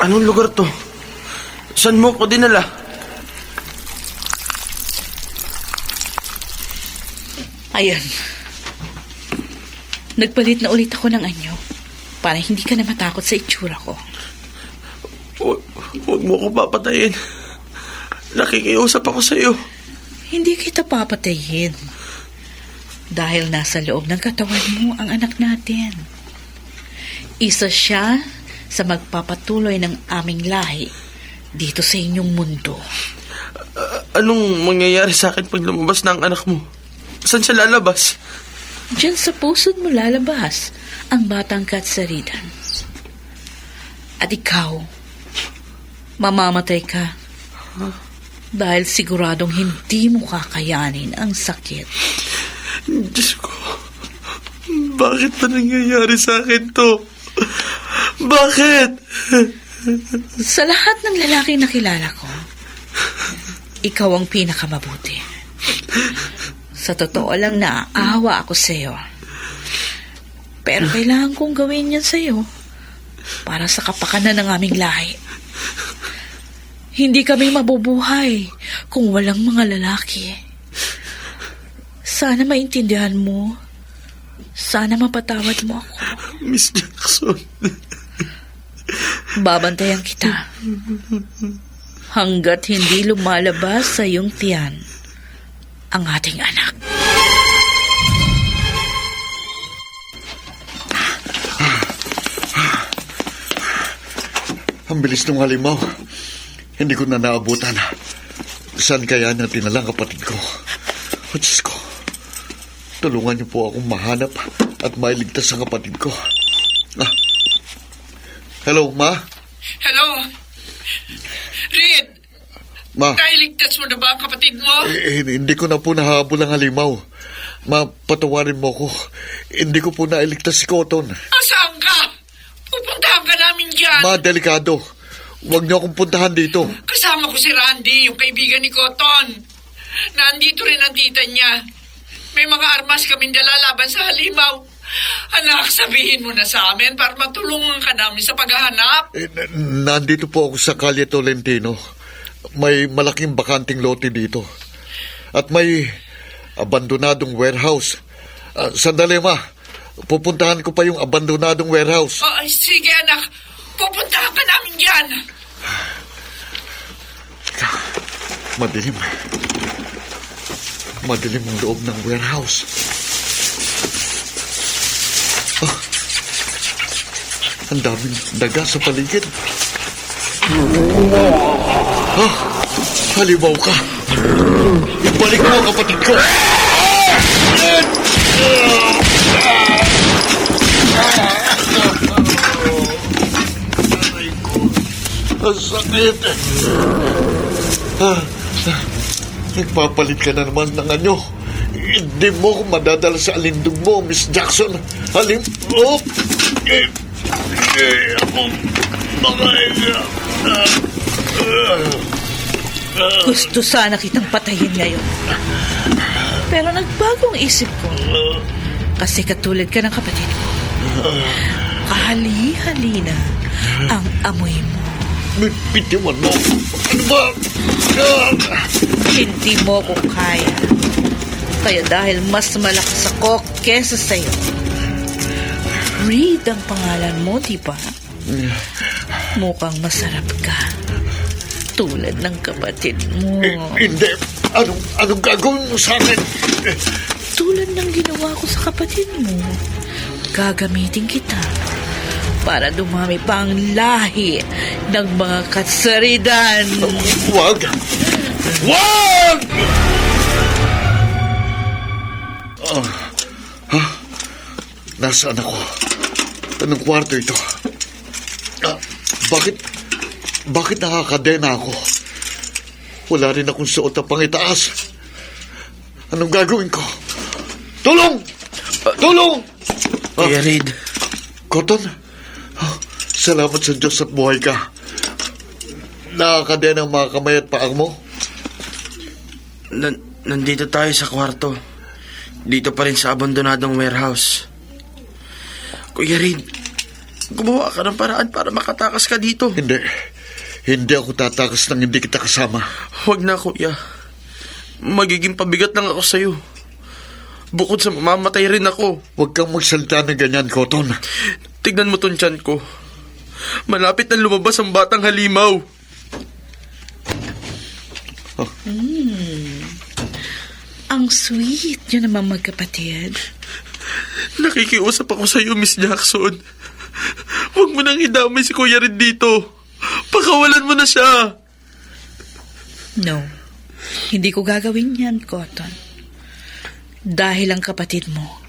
Anong lugar to? Saan mo ko dinala? Ayan. Nagpalit na ulit ako ng anyo para hindi ka na matakot sa itsura ko. Huwag mo ko papatayin. Nakikiusap ako sa iyo. Hindi kita papatayin. Dahil nasa loob ng katawan mo ang anak natin. Isa siya sa magpapatuloy ng aming lahi dito sa inyong mundo. Anong mangyayari sa akin pag lumabas na ang anak mo? Saan siya lalabas? Diyan sa pusod mo lalabas ang batang katsaridan. At ikaw, mamamatay ka. Dahil siguradong hindi mo kakayanin ang sakit. Diyos ko, bakit ba nangyayari sa akin to? Bakit? Sa lahat ng lalaking nakilala ko, ikaw ang pinakamabuti. Sa totoo lang naaawa ako sa iyo. Pero kailangan kong gawin yan sa iyo para sa kapakanan ng aming lahi. Hindi kami mabubuhay kung walang mga lalaki. Sana maintindihan mo. Sana mapatawad mo ako. Miss Jackson. Babantayan kita. Hanggat hindi lumalabas sa iyong tiyan ang ating anak. Ang bilis ng halimaw. Hindi ko na naabutan. Saan kaya natin na lang kapatid ko? O Diyos ko, tulungan niyo po akong mahanap at mailigtas ang kapatid ko. Hello, Ma? Hello? Red, Ma, nailigtas mo na ba ang kapatid mo? hindi ko na po nahabol ang halimaw. Ma, patawarin mo ko. Hindi ko po nailigtas si Cotton. Asaan ka? Pupuntahan ka namin dyan. Ma, delikado. Huwag niyo akong puntahan dito. Kasama ko si Randy, yung kaibigan ni Cotton. Nandito rin ang tita niya. May mga armas kaming dala laban sa halimaw. Anak, sabihin mo na sa amin para matulungan ka namin sa paghahanap. Nandito po ako sa Calle Tolentino. May malaking bakanting lote dito. At may abandonadong warehouse. Sandali, Ma. Pupuntahan ko pa yung abandonadong warehouse. Oh, sige, anak. Pupuntahan ka namin dyan. Madilim. Madilim ang loob ng warehouse. Ang daming daga sa paligid. Halimaw ka. Ibalik mo ang kapatid ko. Ang sakit. Nagpapalit ka na naman ng anyo. Hindi mo ko madadala sa alindog mo, Miss Jackson. Halim... Oh! Gusto sana kitang patayin ngayon. Pero nagbago ang isip ko. Kasi katulad ka ng kapatid ko. Kahali-hali na ang amoy mo. Bitiwan mo. Ano ba? Hindi mo ko kaya. Kaya dahil mas malakas ako kesa sa'yo. Reed ang pangalan mo, di ba? Mukhang masarap ka. Tulad ng kapatid mo. Hindi. Anong gagawin mo sa akin? Tulad ng ginawa ko sa kapatid mo. Gagamitin kita para dumami pa ang lahi ng mga kasaridan. Wag! Wag! Nasaan ako? Anong kwarto ito? Bakit nakakadena ako? Wala rin akong suot na pangitaas. Anong gagawin ko? Tulong! Tulong! Kuya Reed. Cotton? Salamat sa Diyos at buhay ka. Nakakadena ang mga kamay at paang mo? Nandito tayo sa kwarto. Dito pa rin sa abandonadong warehouse. Kuya Reed, gumawa ka ng paraan para makatakas ka dito. Hindi ako tatakas nang hindi kita kasama. Huwag na, kuya. Magiging pabigat lang ako sa'yo. Bukod sa mamamatay rin ako. Huwag kang magsalita ng ganyan, Cotton. Tignan mo tong tiyan ko. Malapit na lumabas ang batang halimaw. Ang sweet nyo naman magkapatid. Nakikiusap ako sa iyo, Miss Jackson. Huwag mo nang idamay si Kuya Reed dito. Pakawalan mo na siya. No. Hindi ko gagawin yan, Cotton. Dahil ang kapatid mo,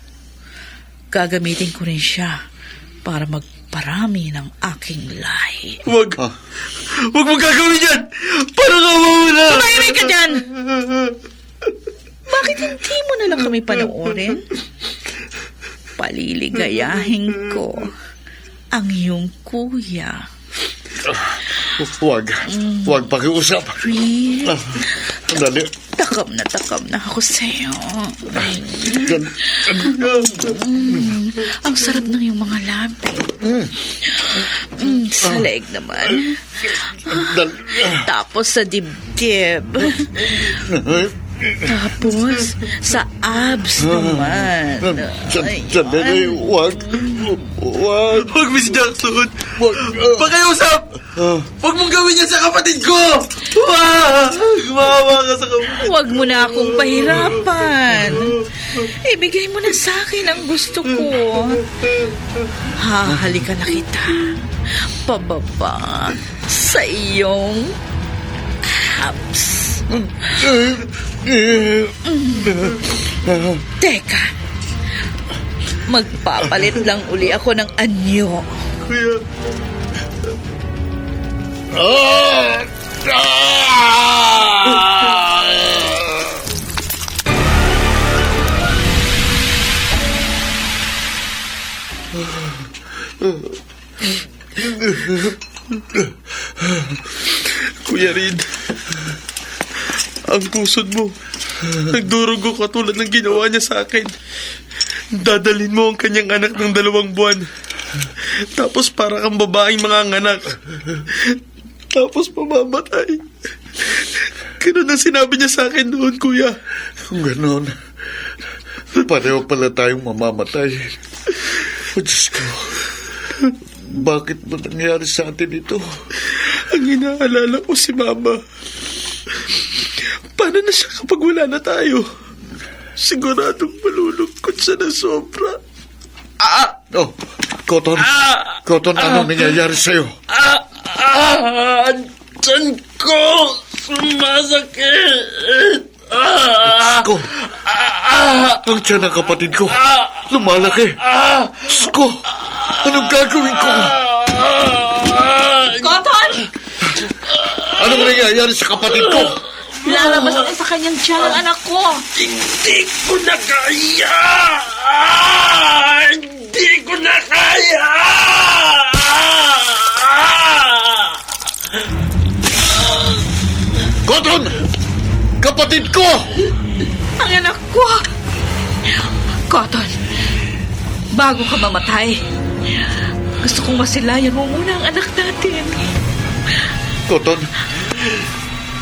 gagamitin ko rin siya para magparami ng aking lahi. Huwag mo gagawin yan! Parang awa mo na! Tumahimik ka dyan! Bakit hindi mo na lang kami panoorin? Paliligayahin ko ang iyong kuya. Huwag pakiusap. Reed, Dali. takam na ako sa'yo. Ang sarap ng iyong mga labi. Sa leeg naman. Tapos sa dibdib. Tapos sa abs naman. Sandali, huwag. Huwag, Miss Jackson! Pakiusap! Huwag mong gawin yan sa kapatid ko! Maawa ka sa kapatid. Huwag mo na akong pahirapan. Ibigay mo na sa akin ang gusto ko. Hahalikan na kita pababa sa iyong abs. Teka, magpapalit lang uli ako ng anyo. Kuya. Kuya Reed, ang pusod mo, nagdurugo katulad ng ginawa niya sa akin. Dadalhin mo ang kanyang anak ng 2 buwan. Tapos para kang babaeng mga anak. Tapos mamamatay. Ganun ang sinabi niya sa akin noon, kuya. Kung ganon, pareho pala tayong mamamatay. O Diyos ko, bakit ba nangyari sa atin ito? Ang inaalala ko si Mama. Paano na siya kapag wala na tayo? Siguradong malulungkot siya na sobra. Oh, Cotton. Cotton, ano nangyayari sa'yo? Tiyan ko! Sumasakit! Sko! Ang tiyan ng kapatid ko, lumalaki. Sko! Anong gagawin ko? Cotton! Ano nangyayari sa kapatid ko? Lalabas na sa kanyang tiyan ang anak ko. Hindi ko na kaya! Hindi ko na kaya! Cotton! Kapatid ko! Ang anak ko! Cotton, bago ka mamatay, gusto kong masilayan mo muna ang anak natin. Cotton!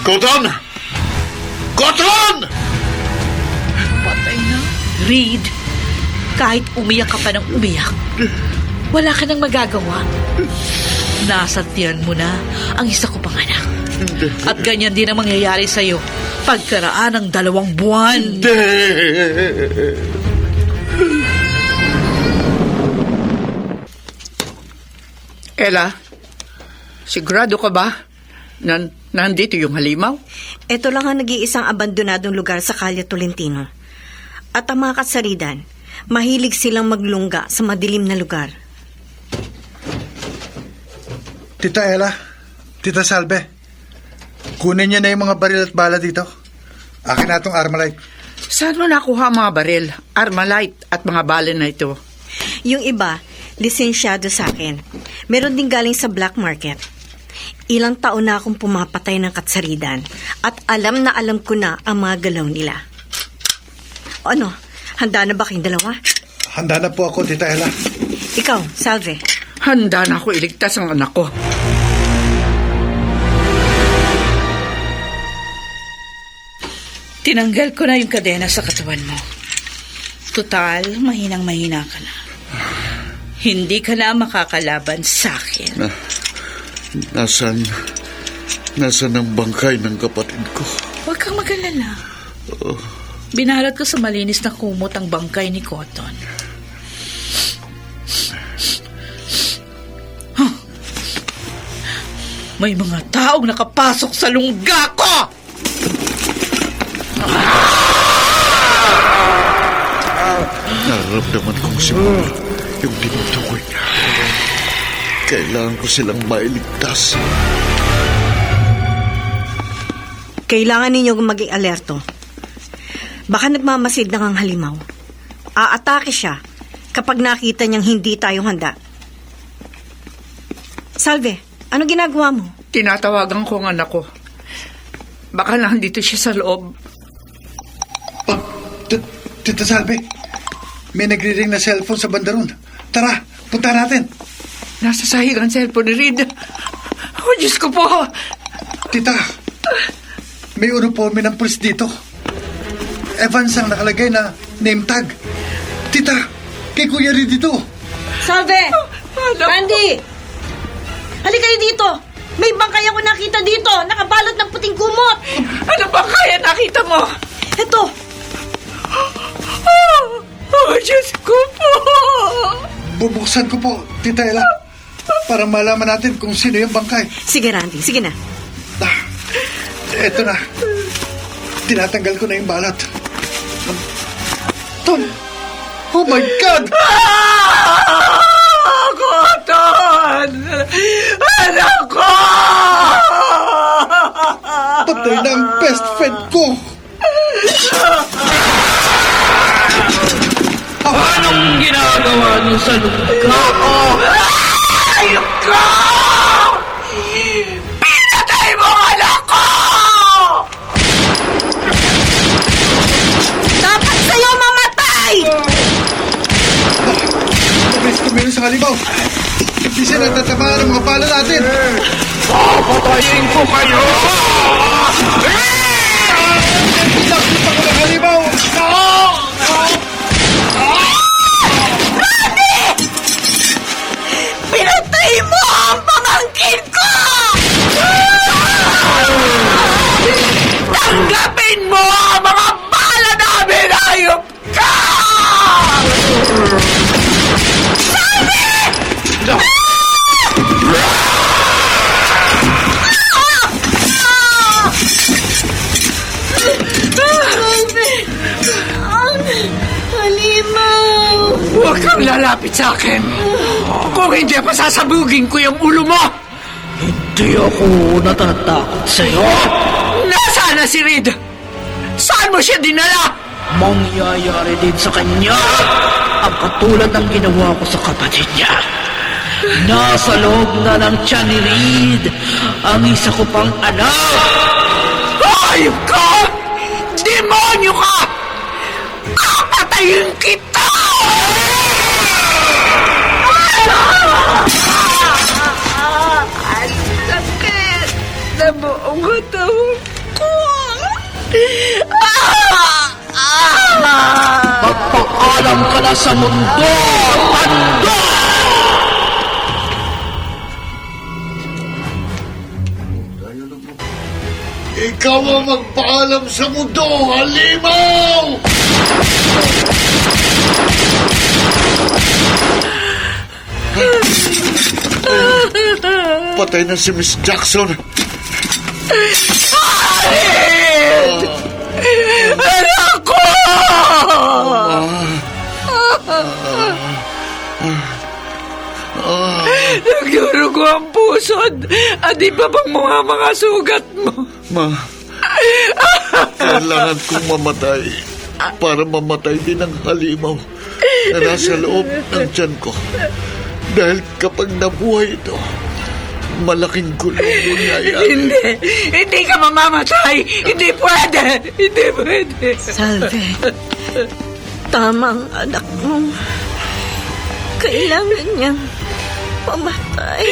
Cotton! Cotton! Patay na. Reed, kahit umiyak ka pa ng umiyak, wala ka nang magagawa. Nasa tiyan mo na ang isa ko pang anak. At ganyan din ang mangyayari sa'yo pagkaraan ng 2 buwan. Ella, sigurado ka ba na nandito yung halimaw? Ito lang ang nag-iisang abandonadong lugar sa Kalye Tolentino. At ang mga kasaridan, mahilig silang maglungga sa madilim na lugar. Tita Ella, Tita Salve, kunin niyo na yung mga baril at bala dito. Akin na itong Armalite. Saan mo nakuha ang mga baril, Armalite at mga bala na ito? Yung iba, lisensyado sa akin. Meron din galing sa black market. Ilang taon na akong pumapatay ng katsaridan at alam ko na ang mga galaw nila. Ano, handa na ba kayong dalawa? Handa na po ako, Tita Ella. Ikaw, Salve. Handa na ako iligtas ang anak ko. Tinanggal ko na yung kadena sa katawan mo. Total, mahinang-mahina ka na. Hindi ka na makakalaban sa akin. Nasaan ang bangkay ng kapatid ko? Huwag kang mag-alala. Binalot ko sa malinis na kumot ang bangkay ni Cotton. Huh. May mga taong nakapasok sa lungga ko! Nararamdaman kong si Mama yung tinutukoy niya. Kailangan ko silang mailigtas. Kailangan ninyo maging alerto. Baka nagmamasid ng ang halimaw. Aatake siya kapag nakita niyang hindi tayo handa. Salve, ano ginagawa mo? Tinatawagan ko ang anak ko. Baka nandito siya sa loob. Oh, Tita Salve, may nagre-ring na cellphone sa bandaron. Tara, punta natin. Nasa sahig ang cellphone ni Reed. Oh, Diyos ko po. Tita, may uniforme ng pulis dito. Evans ang nakalagay na name tag. Tita, kay Kuya Reed dito. Salve! Randy! Halika kayo dito! May bangkay ako nakita dito! Nakabalot ng puting kumot! Ano ba kaya nakita mo? Ito! Oh, Diyos ko po! Bubuksan ko po, Tita Ella, para malaman natin kung sino yung bangkay. Sige, Randy. Sige na. Eto na. Tinatanggal ko na yung balat. Ton! Oh my God! Cotton! Anak ko! Patay na ang best friend ko! Anong ginagawa niyo sa lungga ko? Ayok ko! Hindi siya natatamaan ng mga pala natin. Papatayin ko kayo! Nakita ko ng halimaw! Pinatay mo ang pamangkin ko! Tanggapin mo ang mga bala namin, hayop ka! Halimaw! Huwag kang lalapit sa akin! Kung hindi, pasasabugin ko yung ulo mo! Hindi ako natatakot sa'yo. Nasaan na si Reed? Saan mo siya dinala? Mangyayari din sa kanya ang katulad ng ginawa ko sa kapatid niya. Nasa loob na ng tiyan ni Reed ang isa ko pang anak. Hayop ka! Demonyo ka! Papatayin kita! Ang sakit na buong katawan ko! Magpaalam ka na sa mundo! Tanda! Ikaw ang magpaalam sa mundo, halimaw! Patay na si Miss Jackson. Anak ko! Nagdurugo ang pusod. At iba bang mga sugat mo? Ma, kailangan kong mamatay para mamatay din ang halimaw na nasa loob ng tiyan ko. Dahil kapag nabuhay ito, malaking gulong mangyayari. Hindi ka mamamatay. Hindi pwede. Hindi pwede. Salve, tamang anak mo. Kailangan niyang mamatay.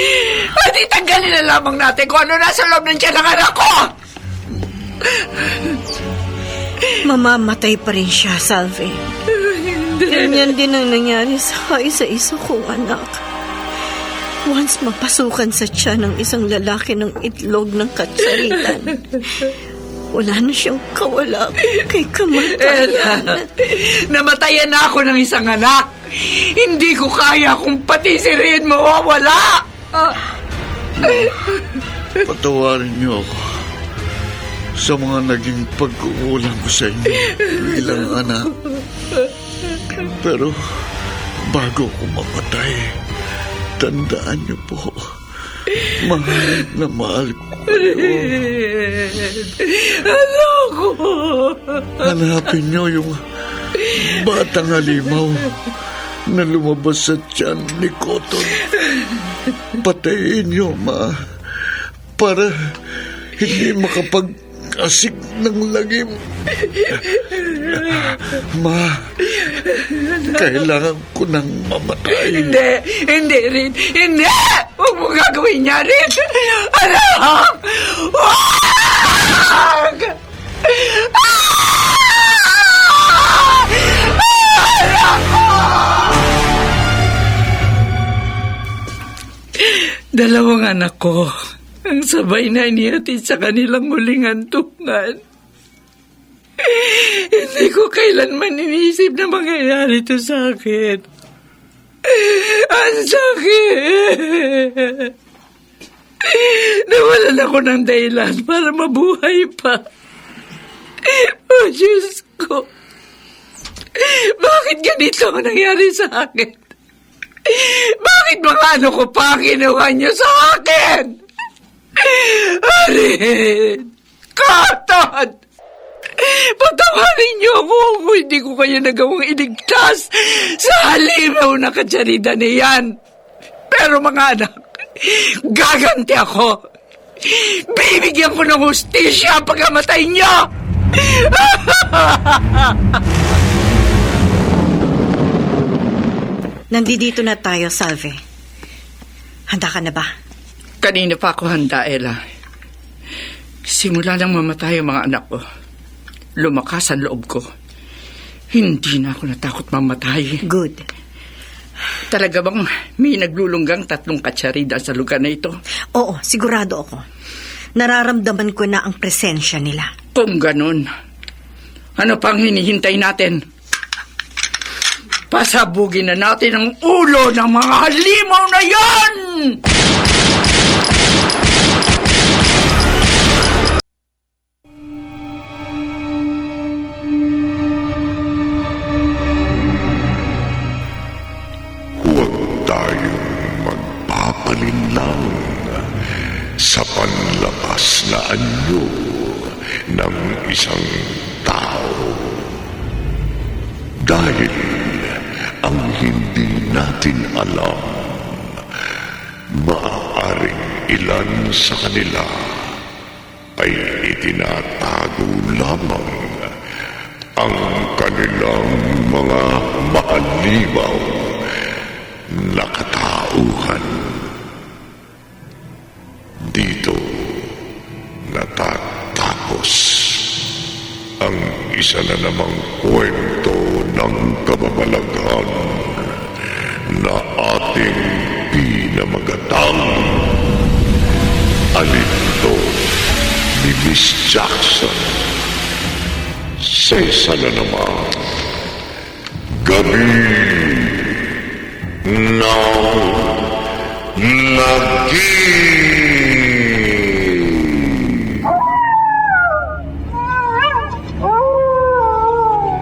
Hindi tanggalin na lamang natin kung ano nasa loob ng tiyan ng anak ko. Mamamatay pa rin siya, Salve. Ganyan din ang nangyari sa isa-isa kong anak. Once mapasukan sa tiyan ng isang lalaki ng itlog ng katsaritan, wala na siyang kawala kay kamatayan. Namatayan na ako ng isang anak. Hindi ko kaya kung pati si Reed mawawala. Patawarin niyo ako sa mga naging pagkukulang ko sa inyo bilang anak. Pero bago ko mamatay, tandaan niyo po, mahal na mahal ko kayo. Anak ko. Hanapin niyo yung batang halimaw na lumabas sa tiyan ni Cotton. Patayin niyo, Ma, para hindi makapag-asik ng lagim. Ma, kailangan ko nang mamatay. Hindi, Reed. Hindi! Huwag mo gagawin niya, Reed. Anak! Huwag! Anak ko! Dalawang anak ko ang sabay na inihatid sa kanilang huling hantungan. Hindi ko kailanman iniisip na mangyayari ito sa akin. Ang sakit! Nawalan ako ng dahilan para mabuhay pa. Oh, Diyos ko! Bakit ganito ang nangyari sa akin? Bakit mga ano ko pa ginawa niyo sa akin? Arin! Cotton! Patawarin niyo ako kung hindi ko kayo nagawang iligtas sa halimaw na katsarida niyan. Pero mga anak, gaganti ako. Bibigyan ko ng hustisya ang pagkamatay niyo! Nandito na tayo, Salve. Handa ka na ba? Kanina pa ako handa, Ella. Simula nang mamatay ang mga anak ko, lumakas ang loob ko. Hindi na ako natakot mamatay. Good. Talaga bang may naglulunggang 3 katsarida sa lugar na ito? Oo, sigurado ako. Nararamdaman ko na ang presensya nila. Kung ganun, ano pang hinihintay natin? Pasabugin na natin ang ulo ng mga halimaw na yan! Huwag tayong magpapalinlang sa panlakas na anyo ng isang tao. Dahil ang hindi natin alam, maaaring ilan sa kanila ay itinatago lamang ang kanilang mga mahalimaw na katauhan. Dito natatapos ang isa na namang kwento ng kababalaghan na ating pinamagatang Alinto ni Miss Jackson sa isa na namang gabi ng lagi.